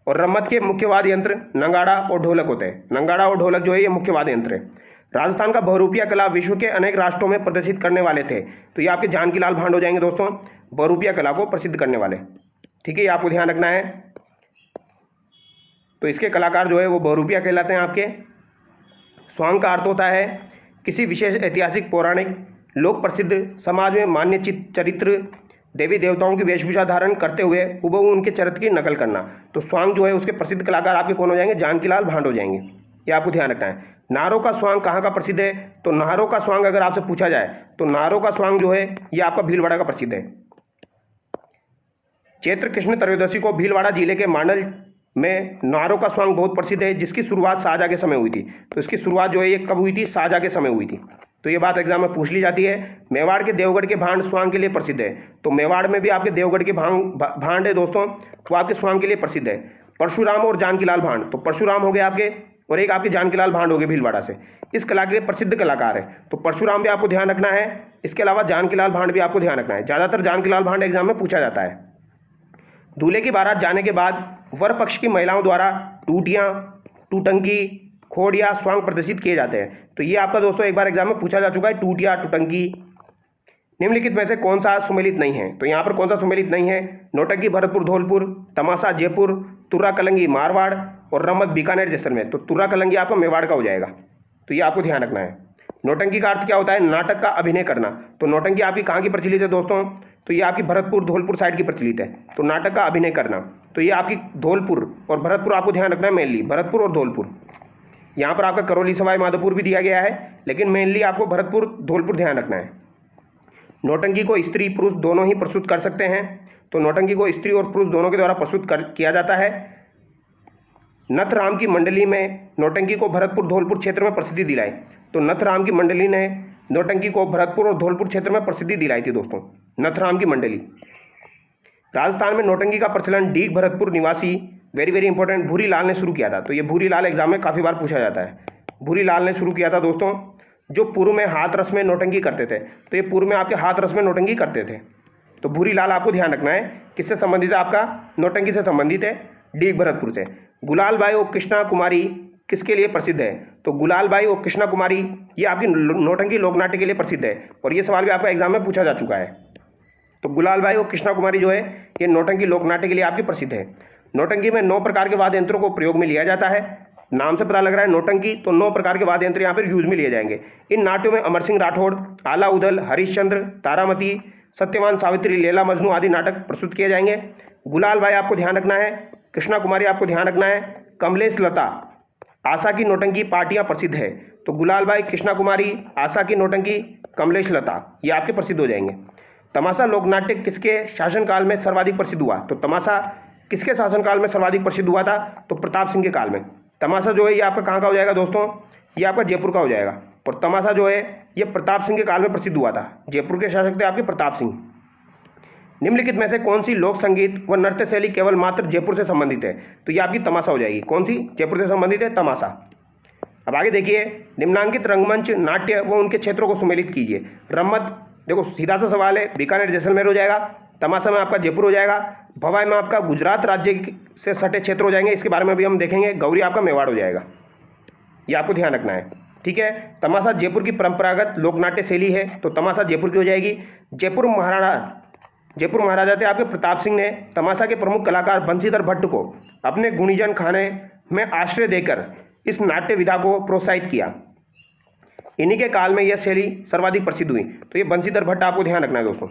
और रम्मत के मुख्य वाद्य यंत्र नंगाड़ा और ढोलक होते हैं। नंगाड़ा और ढोलक जो है ये मुख्य वाद्य यंत्र है। राजस्थान का बहुरूपिया कला विश्व के अनेक राष्ट्रों में प्रदर्शित करने वाले थे, तो ये आपके जानकीलाल भांड हो जाएंगे दोस्तों, बहुरूपिया कला को प्रसिद्ध करने वाले। ठीक है, ये आपको ध्यान रखना है। तो इसके कलाकार जो है वो बहुरूपिया कहलाते हैं आपके। स्वांग का अर्थ होता है किसी विशेष ऐतिहासिक, पौराणिक, लोक प्रसिद्ध, समाज में मान्य चरित्र, देवी देवताओं की वेशभूषा धारण करते हुए हुबहू उनके चरित्र की नकल करना। तो स्वांग जो है उसके प्रसिद्ध कलाकार आपके कौन हो जाएंगे? जानकीलाल भांड हो जाएंगे। ये आपको ध्यान रखना है। नारों का स्वांग कहाँ का प्रसिद्ध है? तो नारों का स्वांग अगर आपसे पूछा जाए तो नारों का स्वांग जो है ये आपका भीलवाड़ा का प्रसिद्ध है। चैत्र कृष्ण त्रयोदशी को भीलवाड़ा जिले के मांडल में नारों का स्वांग बहुत प्रसिद्ध है, जिसकी शुरुआत शाहजहाँ के समय हुई थी। तो इसकी शुरुआत जो है ये कब हुई थी? शाहजहाँ के समय हुई थी। तो ये बात एग्जाम में पूछ ली जाती है। मेवाड़ के देवगढ़ के भांड स्वांग के लिए प्रसिद्ध है। तो मेवाड़ में भी आपके देवगढ़ के भांड है दोस्तों, वो आपके स्वांग के लिए प्रसिद्ध है। परशुराम और जानकीलाल भांड, तो परशुराम हो गए आपके और एक आपके जानकीलाल भांड हो गए भीलवाड़ा से। इस कला के प्रसिद्ध कलाकार है। तो परशुराम भी आपको ध्यान रखना है। इसके अलावा जानकीलाल भांड भी आपको ध्यान रखना है। ज़्यादातर जानकीलाल भांड एग्जाम में पूछा जाता है। दूल्हे की बारात जाने के बाद वर पक्ष की महिलाओं द्वारा टूटियाँ, टूटंकी, खोड़ या स्वांग प्रदर्शित किए जाते हैं। तो ये आपका दोस्तों एक बार एग्जाम में पूछा जा चुका है, टूटिया, टूटंकी। निम्नलिखित में से कौन सा सुमेलित नहीं है? तो यहाँ पर कौन सा सुमेलित नहीं है? नौटंकी भरतपुर धौलपुर, तमाशा जयपुर, तुर्रा कलंगी मारवाड़ और रम्मत बीकानेर जैसलमेर। तो तुर्रा कलंगी आपका मेवाड़ का हो जाएगा। तो ये आपको ध्यान रखना है। नौटंकी का अर्थ क्या होता है? नाटक का अभिनय करना। तो नौटंकी आपकी कहाँ की प्रचलित है दोस्तों? तो ये आपकी भरतपुर धौलपुर साइड की प्रचलित है। तो नाटक का अभिनय करना, तो ये आपकी धौलपुर और भरतपुर आपको ध्यान रखना है मेनली, भरतपुर और धौलपुर। यहाँ पर आपका करौली सवाई माधोपुर भी दिया गया है, लेकिन मेनली आपको भरतपुर धौलपुर ध्यान रखना है। नौटंकी को स्त्री पुरुष दोनों ही प्रस्तुत कर सकते हैं। तो नौटंकी को स्त्री और पुरुष दोनों के द्वारा प्रस्तुत किया जाता है। नथराम की मंडली में नौटंकी को भरतपुर धौलपुर क्षेत्र में प्रसिद्धि दिलाई। तो नथराम की मंडली ने नौटंकी को भरतपुर और धौलपुर क्षेत्र में प्रसिद्धि दिलाई थी दोस्तों, नथराम की मंडली। राजस्थान में नौटंकी का प्रचलन डीग भरतपुर निवासी वेरी वेरी इंपॉर्टेंट भूरी लाल ने शुरू किया था। तो ये भूरी लाल एग्जाम में काफ़ी बार पूछा जाता है। भूरी लाल ने शुरू किया था दोस्तों, जो पूर्व में हाथ रस में नौटंकी करते थे। तो ये पूर्व में आपके हाथ रस में नौटंकी करते थे। तो भूरी लाल आपको ध्यान रखना है, किससे संबंधित है? आपका नौटंकी से संबंधित है, डीग भरतपुर से। गुलाल बाई और कृष्णा कुमारी किसके लिए प्रसिद्ध है? तो गुलाल बाई और कृष्णा कुमारी ये आपकी नौटंकी लोकनाट्य के लिए प्रसिद्ध है, और ये सवाल भी आपका एग्जाम में पूछा जा चुका है। तो गुलाल बाई और कृष्णा कुमारी जो है ये नौटंकी लोकनाट्य के लिए आपकी प्रसिद्ध है। नौटंकी में 9 प्रकार के वाद्य यंत्रों को प्रयोग में लिया जाता है। नाम से पता लग रहा है नौटंकी, तो 9 प्रकार के वाद्य यंत्र यहाँ पर यूज में लिए जाएंगे। इन नाट्यों में अमर सिंह राठौड़, आला उदल, हरिश्चंद्र, तारामती, सत्यवान सावित्री, लैला मजनू आदि नाटक प्रस्तुत किए जाएंगे। गुलाल बाई आपको ध्यान रखना है, कृष्णा कुमारी आपको ध्यान रखना है, कमलेश लता, आशा की नौटंकी पार्टियां प्रसिद्ध है। तो गुलाल बाई, कृष्णा कुमारी, आशा की नौटंकी, कमलेश लता, ये आपके प्रसिद्ध हो जाएंगे। तमाशा लोकनाट्य किसके शासनकाल में सर्वाधिक प्रसिद्ध हुआ? तो तमाशा किसके शासनकाल में सर्वाधिक प्रसिद्ध हुआ था? तो प्रताप सिंह के काल में। तमाशा जो है ये आपका कहाँ का हो जाएगा दोस्तों? ये आपका जयपुर का हो जाएगा। और तमाशा जो है ये प्रताप सिंह के काल में प्रसिद्ध हुआ था। जयपुर के शासक थे आपके प्रताप सिंह। निम्नलिखित में से कौन सी लोक संगीत व नृत्य शैली केवल मात्र जयपुर से संबंधित है? तो ये आपकी तमाशा हो जाएगी। कौन सी जयपुर से संबंधित है? तमाशा। अब आगे देखिए, निम्नांकित रंगमंच नाट्य व उनके क्षेत्रों को सुमेलित कीजिए। रम्मत, देखो सीधा सा सवाल है, बीकानेर जैसलमेर हो जाएगा। तमाशा में आपका जयपुर हो जाएगा। भवाई में आपका गुजरात राज्य से सटे क्षेत्र हो जाएंगे, इसके बारे में भी हम देखेंगे। गौरी आपका मेवाड़ हो जाएगा, ये आपको ध्यान रखना है, ठीक है। तमाशा जयपुर की परंपरागत लोकनाट्य शैली है, तो तमाशा जयपुर की हो जाएगी। जयपुर महाराजा थे आपके प्रताप सिंह ने तमाशा के प्रमुख कलाकार बंशीधर भट्ट को अपने गुणीजन खाने में आश्रय देकर इस नाट्य विधा को प्रोत्साहित किया। इन्हीं के काल में यह शैली सर्वाधिक प्रसिद्ध हुई। तो ये बंशीधर भट्ट आपको ध्यान रखना है दोस्तों,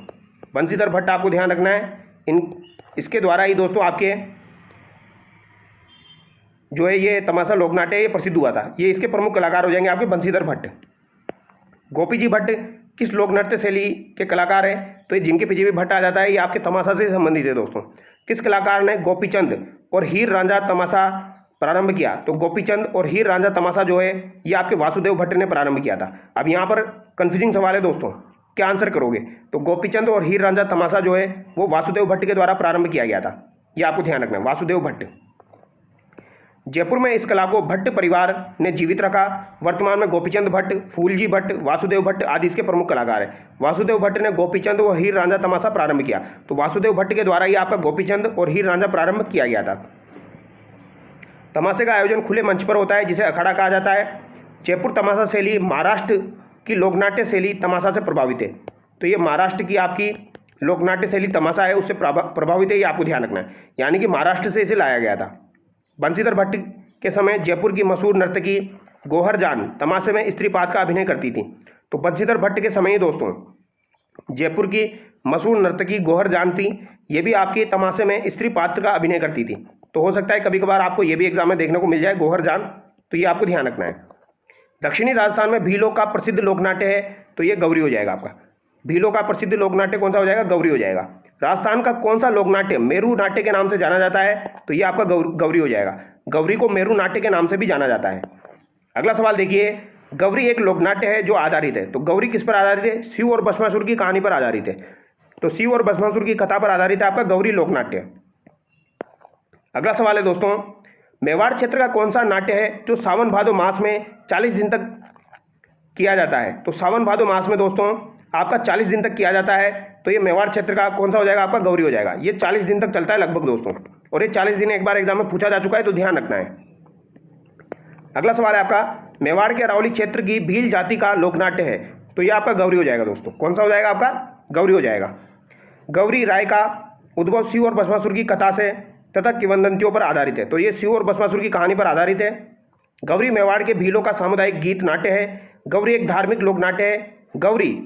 बंशीधर भट्ट आपको ध्यान रखना है। इसके द्वारा ही दोस्तों आपके जो है ये तमाशा लोकनाट्य ये प्रसिद्ध हुआ था। ये इसके प्रमुख कलाकार हो जाएंगे आपके बंशीधर भट्ट। गोपी जी भट्ट किस लोक नृत्य शैली के कलाकार हैं? तो ये जिनके पीछे भी भट्ट आ जाता है, ये आपके तमाशा से संबंधित है दोस्तों। किस कलाकार ने गोपीचंद और हीर रांझा तमाशा प्रारंभ किया? तो गोपीचंद और हीर रांझा तमाशा जो है ये आपके वासुदेव भट्ट ने प्रारंभ किया था। अब यहाँ पर कंफ्यूजिंग सवाल है दोस्तों, क्या आंसर करोगे? तो गोपीचंद और हीर रांझा तमाशा जो है वो वासुदेव भट्ट के द्वारा प्रारंभ किया गया था, ये आपको ध्यान रखना है, वासुदेव भट्ट। जयपुर में इस कला को भट्ट परिवार ने जीवित रखा। वर्तमान में गोपीचंद भट्ट, फूलजी भट्ट, वासुदेव भट्ट आदि इसके प्रमुख कलाकार हैं। वासुदेव भट्ट ने गोपीचंद और हीर रांझा तमाशा प्रारंभ किया, तो वासुदेव भट्ट के द्वारा ही आपका गोपीचंद और हीर रांझा प्रारंभ किया गया था। तमाशे का आयोजन खुले मंच पर होता है, जिसे अखाड़ा कहा जाता है। जयपुर तमाशा शैली महाराष्ट्र की लोकनाट्य शैली तमाशा से प्रभावित है। तो ये महाराष्ट्र की आपकी लोकनाट्य शैली तमाशा है, उससे प्रभावित है, ये आपको ध्यान रखना है। यानी कि महाराष्ट्र से इसे लाया गया था। बंशीधर भट्ट के समय जयपुर की मशहूर नर्तकी गोहर जान तमाशे में स्त्री पात्र का अभिनय करती थी। तो बंशीधर भट्ट के समय ही दोस्तों जयपुर की मशहूर नर्तकी गोहर जान थी, ये भी आपके तमाशे में स्त्री पात्र का अभिनय करती थी। तो हो सकता है कभी कभार आपको ये भी एग्जाम में देखने को मिल जाए गोहर जान, तो ये आपको ध्यान रखना है। दक्षिणी राजस्थान में भीलों का प्रसिद्ध लोकनाट्य है, तो ये गौरी हो जाएगा आपका। भीलों का प्रसिद्ध लोकनाट्य कौन सा हो जाएगा? गौरी हो जाएगा। राजस्थान का कौन सा लोकनाट्य मेरू नाट्य के नाम से जाना जाता है? तो ये आपका गौरी हो जाएगा। गौरी को मेरू नाट्य के नाम से भी जाना जाता है। अगला सवाल देखिए, गौरी एक लोकनाट्य है जो आधारित है। तो गौरी किस पर आधारित है? शिव और भस्मासुर की कहानी पर आधारित है। तो शिव और भस्मासुर की कथा पर आधारित है आपका गौरी लोकनाट्य। अगला सवाल है दोस्तों, मेवाड़ क्षेत्र का कौन सा नाट्य है जो सावन भादो मास में 40 दिन तक किया जाता है? तो सावन भादो मास में दोस्तों आपका 40 दिन तक किया जाता है, तो ये मेवाड़ क्षेत्र का कौन सा हो जाएगा? आपका गौरी हो जाएगा। ये 40 दिन तक चलता है लगभग दोस्तों, और ये 40 दिन एक बार एग्जाम में पूछा जा चुका है, तो ध्यान रखना है। अगला सवाल है आपका, मेवाड़ के अरावली क्षेत्र की भील जाति का लोकनाट्य है, तो ये आपका गौरी हो जाएगा दोस्तों। कौन सा हो जाएगा? आपका गौरी हो जाएगा। गौरी राय का उद्भव शिव और भस्मासुर की कथा से तथा किंवदंतियों पर आधारित है। तो ये शिव और भस्मासुर की कहानी पर आधारित है। गौरी मेवाड़ के भीलों का सामुदायिक गीत नाट्य है। गौरी एक धार्मिक लोक नाट्य है। गौरी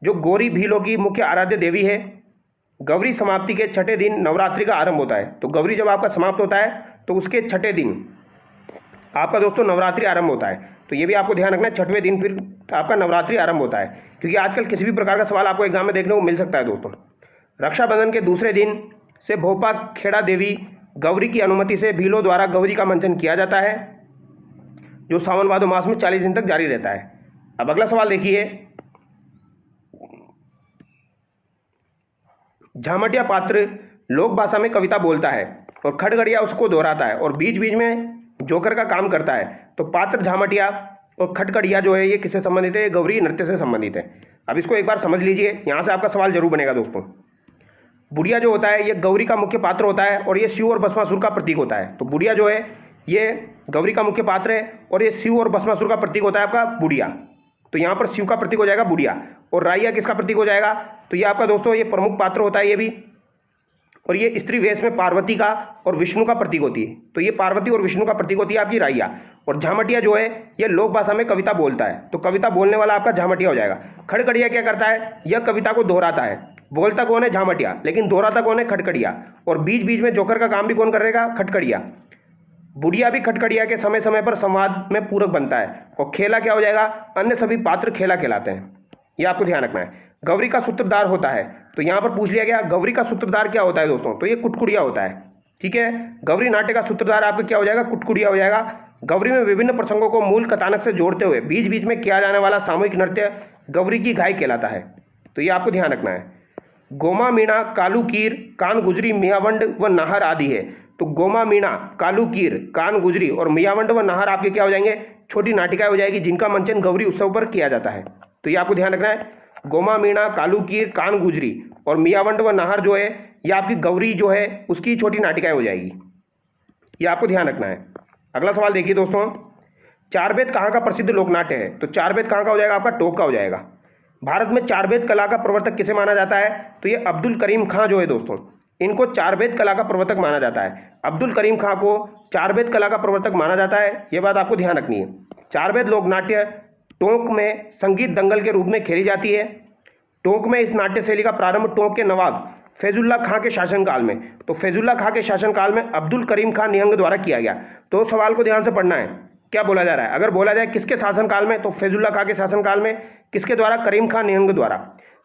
जो गोरी भीलों की मुख्य आराध्य देवी है। गौरी समाप्ति के छठे दिन नवरात्रि का आरंभ होता है। तो गौरी जब आपका समाप्त होता है तो उसके छठे दिन आपका दोस्तों नवरात्रि आरंभ होता है। तो ये भी आपको ध्यान रखना है, छठवें दिन फिर आपका नवरात्रि आरंभ होता है, क्योंकि आजकल किसी भी प्रकार का सवाल आपको एग्जाम में देखने को मिल सकता है दोस्तों। रक्षाबंधन के दूसरे दिन से भोपा खेड़ा देवी गौरी की अनुमति से भीलों द्वारा गौरी का मंचन किया जाता है, जो सावन भादो मास में 40 दिन तक जारी रहता है। अब अगला सवाल देखिए, झामटिया पात्र लोक भाषा में कविता बोलता है और खटगड़िया उसको दोहराता है और बीच बीच में जोकर का काम करता है। तो पात्र झामटिया और खटगड़िया जो है ये किससे संबंधित है? गौरी नृत्य से संबंधित है। अब इसको एक बार समझ लीजिए, यहाँ से आपका सवाल जरूर बनेगा दोस्तों। बुढ़िया जो होता है ये गौरी का मुख्य पात्र होता है और ये शिव और भस्मासुर का प्रतीक होता है। तो बुढ़िया जो है ये गौरी का मुख्य पात्र है और ये शिव और भस्मासुर का प्रतीक होता है आपका बुढ़िया। तो यहाँ पर शिव का प्रतीक हो जाएगा बुढ़िया, और राइया किसका प्रतीक हो जाएगा? तो ये आपका दोस्तों ये प्रमुख पात्र होता है ये भी, और ये स्त्री वेश में पार्वती का और विष्णु का प्रतीक होती है। तो ये पार्वती और विष्णु का प्रतीक होती है आपकी राइया। और झामटिया जो है ये लोक भाषा में कविता बोलता है, तो कविता बोलने वाला आपका झामटिया हो जाएगा। खड़खड़िया क्या करता है, यह कविता को दोहराता है। बोलता कौन है, झामटिया, लेकिन दोहराता कौन है, खटखड़िया। और बीच बीच में जोकर का काम भी कौन करेगा, खटखड़िया। बुढ़िया भी खटखड़िया के समय समय पर संवाद में पूरक बनता है। और खेला क्या हो जाएगा, अन्य सभी पात्र खेला कहलाते हैं। ये आपको ध्यान रखना है। गौरी का सूत्रधार होता है, तो यहाँ पर पूछ लिया गया गौरी का सूत्रधार क्या होता है दोस्तों, तो ये कुटकुड़िया होता है। ठीक है, गौरी नाट्य का सूत्रधार आपका क्या हो जाएगा, कुटकुड़िया हो जाएगा। गौरी में विभिन्न प्रसंगों को मूल कथानक से जोड़ते हुए बीच बीच में किया जाने वाला सामूहिक नृत्य गौरी की घाई कहलाता है। तो ये आपको ध्यान रखना है। गोमा मीणा, कालू कीर, कान गुजरी, मियावंड व नाहर आदि है। तो गोमा मीणा, कालू कीर, कान गुजरी और मियावंड व नाहर आपके क्या हो जाएंगे, छोटी नाटिकाएं हो जाएगी जिनका मंचन गौरी उत्सव पर किया जाता है। तो ये आपको ध्यान रखना है। गोमा मीणा, कालू कीर, कान गुजरी और मियावंड व नाहर जो है ये आपकी गौरी जो है उसकी छोटी नाटिकाएं हो जाएगी। ये आपको ध्यान रखना है। अगला सवाल देखिए दोस्तों, चारवेद कहाँ का प्रसिद्ध लोकनाट्य है, तो चारवेद कहाँ का हो जाएगा, आपका टोंक का हो जाएगा। भारत में चारवेद कला का प्रवर्तक किसे माना जाता है, तो ये अब्दुल करीम खां जो है दोस्तों, इनको चारवेद कला का प्रवर्तक माना जाता है। अब्दुल करीम खां को चारवेद कला का प्रवर्तक माना जाता है, ये बात आपको ध्यान रखनी है। चारवेद लोकनाट्य टोंक में संगीत दंगल के रूप में खेली जाती है। टोंक में इस नाट्य शैली का प्रारंभ टोंक के नवाब फैजुल्ला खां के शासनकाल में, तो फैजुल्ला खां के शासनकाल में अब्दुल करीम खां निहंग द्वारा किया गया। तो सवाल को ध्यान से पढ़ना है, क्या बोला जा रहा है। अगर बोला जाए किसके शासनकाल में, तो फैजुल्ला खां के शासनकाल में। किसके द्वारा, करीम खां निहंग द्वारा।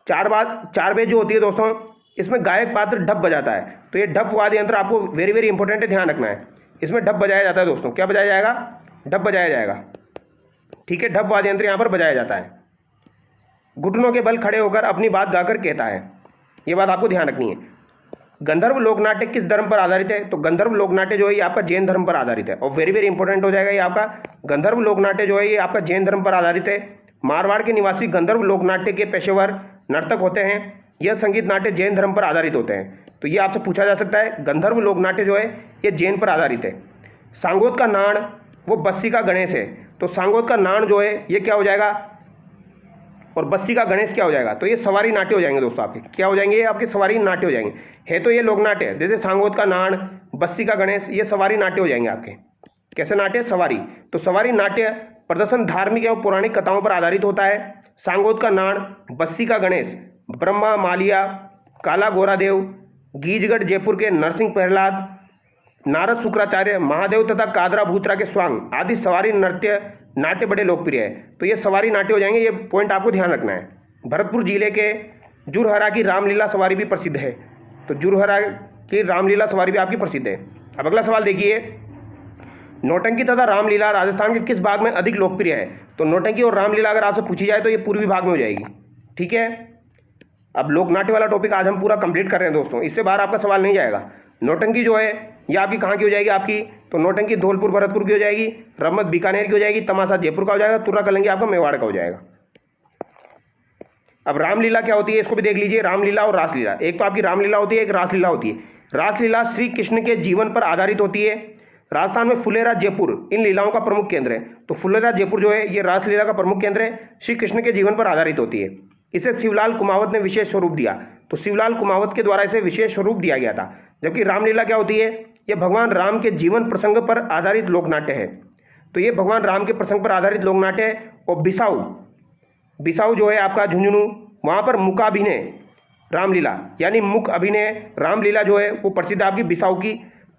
चारवेद जो होती है दोस्तों, इसमें गायक पात्र ढप बजाता है। तो ये ढप वाद्य यंत्र आपको वेरी वेरी इंपॉर्टेंट है, ध्यान रखना है। इसमें ढप बजाया जाता है दोस्तों, क्या बजाया जाएगा, ढप बजाया जाएगा। ठीक है, ढप वाद्य यंत्र यहाँ पर बजाया जाता है। घुटनों के बल खड़े होकर अपनी बात गाकर कहता है, ये बात आपको ध्यान रखनी है। गंधर्व लोकनाट्य किस धर्म पर आधारित है, तो गंधर्व लोकनाट्य जो है ये आपका जैन धर्म पर आधारित है। और वेरी वेरी इंपॉर्टेंट हो जाएगा ये आपका, गंधर्व लोकनाट्य जो है ये आपका जैन धर्म पर आधारित है। मारवाड़ के निवासी गंधर्व लोकनाट्य के पेशेवर नर्तक होते हैं। यह संगीत नाट्य जैन धर्म पर आधारित होते हैं। तो ये आपसे पूछा जा सकता है, गंधर्व लोकनाट्य जो है ये जैन पर आधारित है। सांगोद का नाण वो बस्सी का गणेश है। तो सांगोद का नाण जो है ये क्या हो जाएगा, और बस्सी का गणेश क्या हो जाएगा, तो ये सवारी नाट्य हो जाएंगे दोस्तों। आपके क्या हो जाएंगे, ये आपके सवारी नाट्य हो जाएंगे। है तो ये लोकनाट्य है, जैसे सांगोद का नाण, बस्सी का गणेश, ये सवारी नाट्य हो जाएंगे आपके। कैसे नाट्य, सवारी। तो सवारी नाट्य प्रदर्शन धार्मिक एवं पौराणिक कथाओं पर आधारित होता है। सांगोद का नाण, बस्सी का गणेश ब्रह्मा मालिया, काला गोरादेव, गीजगढ़ जयपुर के नरसिंह प्रहलाद, नारद शुक्राचार्य, महादेव तथा कादरा भूतरा के स्वांग आदि सवारी नाट्य बड़े लोकप्रिय है। तो ये सवारी नाट्य हो जाएंगे, ये पॉइंट आपको ध्यान रखना है। भरतपुर जिले के जुरहरा की रामलीला सवारी भी प्रसिद्ध है। तो जुरहरा की रामलीला सवारी भी आपकी प्रसिद्ध है। अब अगला सवाल देखिए, नौटंकी तथा रामलीला राजस्थान के किस भाग में अधिक लोकप्रिय है, तो नौटंकी और रामलीला अगर आपसे पूछी जाए तो ये पूर्वी भाग में हो जाएगी। ठीक है, अब लोकनाट्य वाला टॉपिक आज हम पूरा कंप्लीट कर रहे हैं दोस्तों, इससे बाहर आपका सवाल नहीं जाएगा। नौटंकी जो है ये आपकी कहाँ की हो जाएगी आपकी, तो नौटंकी धौलपुर भरतपुर की हो जाएगी, रम्मत बीकानेर की हो जाएगी, तमाशा जयपुर का हो जाएगा, तुर्रा कलंगी आपका मेवाड़ का हो जाएगा। अब रामलीला क्या होती है इसको भी देख लीजिए, रामलीला और रासलीला। एक तो आपकी रामलीला होती है, एक रासलीला होती है। रासलीला श्री कृष्ण के जीवन पर आधारित होती है। राजस्थान में फुलेरा जयपुर इन लीलाओं का प्रमुख केंद्र है। तो फुलेरा जयपुर जो है ये रासलीला का प्रमुख केंद्र है, श्री कृष्ण के जीवन पर आधारित होती है। इसे शिवलाल कुमावत ने विशेष स्वरूप दिया। तो शिवलाल कुमावत के द्वारा इसे विशेष स्वरूप दिया गया था। जबकि रामलीला क्या होती है, ये भगवान राम के जीवन प्रसंग पर आधारित लोकनाट्य है। तो ये भगवान राम के प्रसंग पर आधारित लोकनाट्य है। और बिसाऊ जो है आपका झुंझुनू, वहाँ पर मुकाभिनय रामलीला यानी मुख अभिनय रामलीला जो है वो प्रसिद्ध है आपकी बिसाऊ की।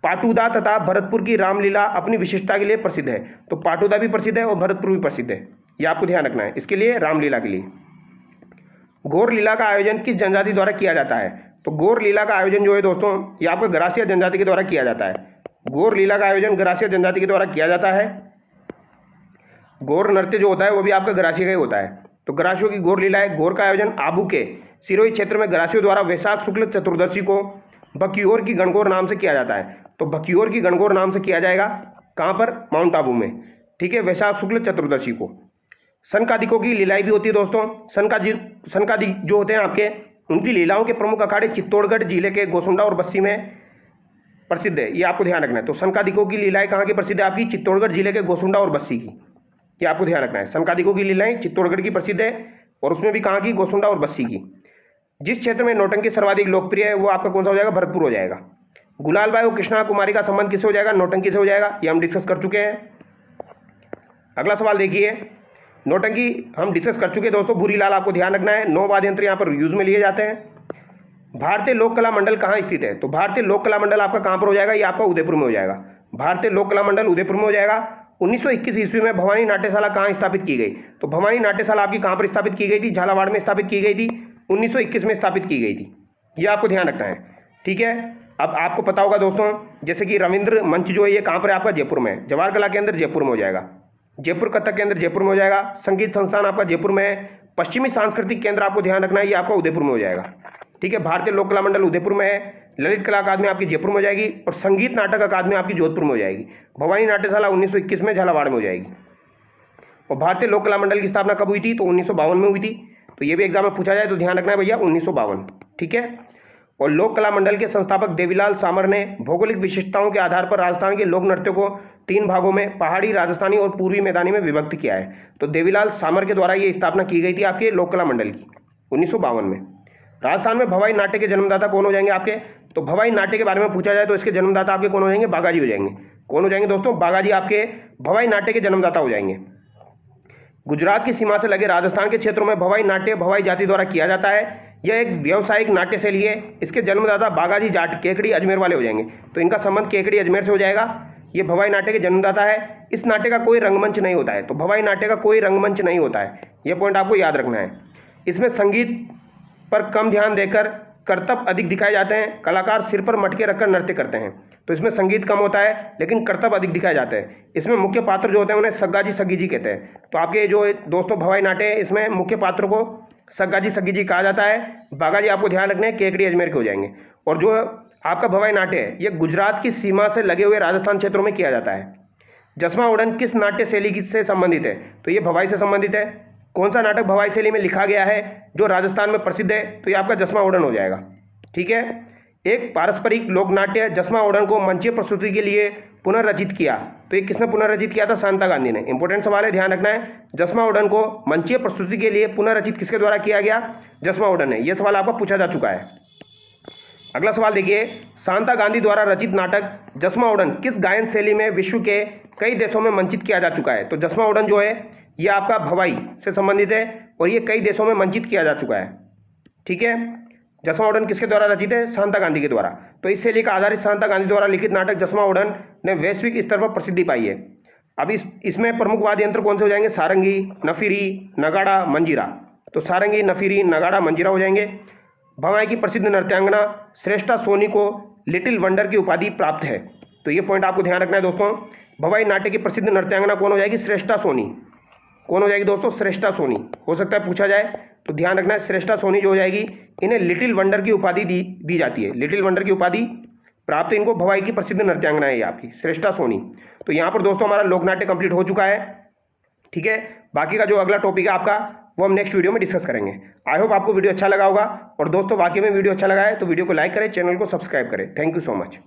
पाटुदा तथा भरतपुर की रामलीला अपनी विशिष्टता के लिए प्रसिद्ध है। तो पाटुदा भी प्रसिद्ध है और भरतपुर भी प्रसिद्ध है, ये आपको ध्यान रखना है इसके लिए, रामलीला के लिए। गौर लीला का आयोजन किस जनजाति द्वारा किया जाता है, तो गौर लीला का आयोजन जो है दोस्तों ये आपको गरासिया जनजाति के द्वारा किया जाता है। गौर लीला का आयोजन गरासिया जनजाति के द्वारा किया जाता है। गौर नृत्य जो होता है वो भी आपका गरासिया का ही होता है। तो गरासियों की गौर लीला है। गौर का आयोजन आबू के सिरोही क्षेत्र में गरासियों द्वारा वैशाख शुक्ल चतुर्दशी को बकियोर की गणगौर नाम से किया जाता है। तो बकियोर की गणगौर नाम से किया जाएगा, कहाँ पर, माउंट आबू में। ठीक है, वैशाख शुक्ल चतुर्दशी को। सनकादिकों की लीलाई भी होती है दोस्तों। सनकादिक जो होते हैं आपके, उनकी लीलाओं के प्रमुख अखाड़े चित्तौड़गढ़ जिले के गोसुंडा और बस्सी में प्रसिद्ध है, ये आपको ध्यान रखना है। तो सनकादिकों की लीलाएं कहाँ की प्रसिद्ध है आपकी, चित्तौड़गढ़ जिले के गोसुंडा और बस्सी की, ये आपको ध्यान रखना है। सनकादिकों की लीलाएं चित्तौड़गढ़ की प्रसिद्ध है और उसमें भी कहाँ की, गोसुंडा और बस्सी की। जिस क्षेत्र में नौटंकी सर्वाधिक लोकप्रिय है वो आपका कौन सा हो जाएगा, भरतपुर हो जाएगा। गुलालबाई और कृष्णा कुमारी का संबंध किससे हो जाएगा, नौटंकी से हो जाएगा, ये हम डिस्कस कर चुके हैं। अगला सवाल देखिए, नौटंकी हम डिस्कस कर चुके हैं दोस्तों, भूरीलाल आपको ध्यान रखना है। 9 वाद्य यंत्र यहाँ पर यूज में लिए जाते हैं। भारतीय लोक कला मंडल कहाँ स्थित है, तो भारतीय लोक कला मंडल आपका कहाँ पर हो जाएगा, ये आपका उदयपुर में हो जाएगा। भारतीय लोक कला मंडल उदयपुर में हो जाएगा। 1921 ईस्वी में भवानी नाट्यशाला कहाँ स्थापित की गई, तो भवानी नाट्यशाला आपकी कहाँ पर स्थापित की गई थी, झालावाड़ में स्थापित की गई थी, 1921 में स्थापित की गई थी, ये आपको ध्यान रखना है। ठीक है, अब आपको पता होगा दोस्तों, जैसे कि रविंद्र मंच जो है ये कहाँ पर है आपका, जयपुर में है। जवाहर कला केंद्र जयपुर में हो जाएगा। जयपुर कथक केंद्र जयपुर में हो जाएगा। संगीत संस्थान आपका जयपुर में है। पश्चिमी सांस्कृतिक केंद्र आपको ध्यान रखना है, ये आपका उदयपुर में हो जाएगा। ठीक है, भारतीय लोक कला मंडल उदयपुर में है। ललित कला अकादमी आपकी जयपुर में हो जाएगी और संगीत नाटक अकादमी आपकी जोधपुर में हो जाएगी। भवानी नाट्यशाला 1921 में झालावाड़ में हो जाएगी। और भारतीय लोक कला मंडल की स्थापना कब हुई थी, तो 1952 में हुई थी। तो ये भी एग्जाम में पूछा जाए तो ध्यान रखना है भैया, 1952। ठीक है, और लोक कला मंडल के संस्थापक देवीलाल सामर ने भौगोलिक विशिष्टताओं के आधार पर राजस्थान के लोक नृत्य को 3 भागों में, पहाड़ी, राजस्थानी और पूर्वी मैदानी में विभक्त किया है। तो देवीलाल सामर के द्वारा ये स्थापना की गई थी आपके लोक कला मंडल की 1952 में। राजस्थान में भवाई नाट्य के जन्मदाता कौन हो जाएंगे आपके, तो भवाई नाट्य के बारे में पूछा जाए तो इसके जन्मदाता आपके कौन हो जाएंगे, बागाजी हो जाएंगे। कौन हो जाएंगे दोस्तों, बागाजी आपके भवाई नाट्य के जन्मदाता हो जाएंगे। गुजरात की सीमा से लगे राजस्थान के क्षेत्रों में भवाई नाट्य भवाई जाति द्वारा किया जाता है। यह एक व्यावसायिक नाट्य शैली है। इसके जन्मदाता बागाजी जाट केकड़ी अजमेर वाले हो जाएंगे। तो इनका संबंध केकड़ी अजमेर से हो जाएगा। ये भवाई नाट्य के जन्मदाता है। इस नाट्य का कोई रंगमंच नहीं होता है, तो भवाई नाट्य का कोई रंगमंच नहीं होता है, यह पॉइंट आपको याद रखना है। इसमें संगीत पर कम ध्यान देकर करतब अधिक दिखाए जाते हैं। कलाकार सिर पर मटके रखकर नृत्य करते हैं। तो इसमें संगीत कम होता है लेकिन करतब अधिक दिखाए जाते हैं। इसमें मुख्य पात्र जो होते हैं उन्हें सग्गाजी सग्गी जी कहते हैं। तो आपके जो दोस्तों भवाई नाट्य है इसमें मुख्य पात्र को सग्गाजी सग्गी जी कहा जाता है। बागाजी आपको ध्यान रखना है केकड़ी अजमेर के हो जाएंगे। और जो आपका भवाई नाट्य है ये गुजरात की सीमा से लगे हुए राजस्थान क्षेत्रों में किया जाता है। जसमा उड़न किस नाट्य शैली से संबंधित है, तो ये भवाई से संबंधित है। कौन सा नाटक भवाई शैली में लिखा गया है जो राजस्थान में प्रसिद्ध है, तो ये आपका जसमा उड़न हो जाएगा। ठीक है, एक पारस्परिक लोक नाट्य जसमा उड़न को मंचीय प्रस्तुति के लिए पुनर्रचित किया। तो ये किसने पुनर्रचित किया था, शांता गांधी ने। इंपॉर्टेंट सवाल है, ध्यान रखना है। जसमा उड़न को मंचीय प्रस्तुति के लिए पुनर्रचित किसके द्वारा किया गया, जसमा उड़न ने। यह सवाल आपका पूछा जा चुका है। अगला सवाल देखिए, शांता गांधी द्वारा रचित नाटक जसमा उड़न किस गायन शैली में विश्व के कई देशों में मंचित किया जा चुका है। तो जसमा उड़न जो है ये आपका भवाई से संबंधित है और ये कई देशों में मंचित किया जा चुका है। ठीक है, जसमा उड़न किसके द्वारा रचित है, शांता गांधी के द्वारा। तो इस शैली का आधारित शांता गांधी द्वारा लिखित नाटक जसमा उड़न ने वैश्विक स्तर पर प्रसिद्धि पाई है। अब इसमें प्रमुख वाद्य यंत्र कौन से हो जाएंगे, सारंगी, नफीरी, नगाड़ा, मंजीरा। तो सारंगी, नफीरी, नगाड़ा, मंजीरा हो जाएंगे। भवाई की प्रसिद्ध नृत्यांगना श्रेष्ठा सोनी को लिटिल वंडर की उपाधि प्राप्त है। तो ये पॉइंट आपको ध्यान रखना है दोस्तों। भवाई नाट्य की प्रसिद्ध नृत्यांगना कौन हो जाएगी, श्रेष्ठा सोनी। कौन हो जाएगी दोस्तों, श्रेष्ठा सोनी। हो सकता है पूछा जाए, तो ध्यान रखना है श्रेष्ठा सोनी जो हो जाएगी इन्हें लिटिल वंडर की उपाधि दी जाती है। लिटिल वंडर की उपाधि प्राप्त इनको भवाई की प्रसिद्ध नृत्यांगना है ये आपकी श्रेष्ठा सोनी। तो यहाँ पर दोस्तों हमारा लोकनाट्य कंप्लीट हो चुका है। ठीक है, बाकी का जो अगला टॉपिक है आपका वो हम नेक्स्ट वीडियो में डिस्कस करेंगे। आई होप आपको वीडियो अच्छा लगा होगा। और दोस्तों वाकई में वीडियो अच्छा लगा है तो वीडियो को लाइक करें, चैनल को सब्सक्राइब करें। Thank you so much.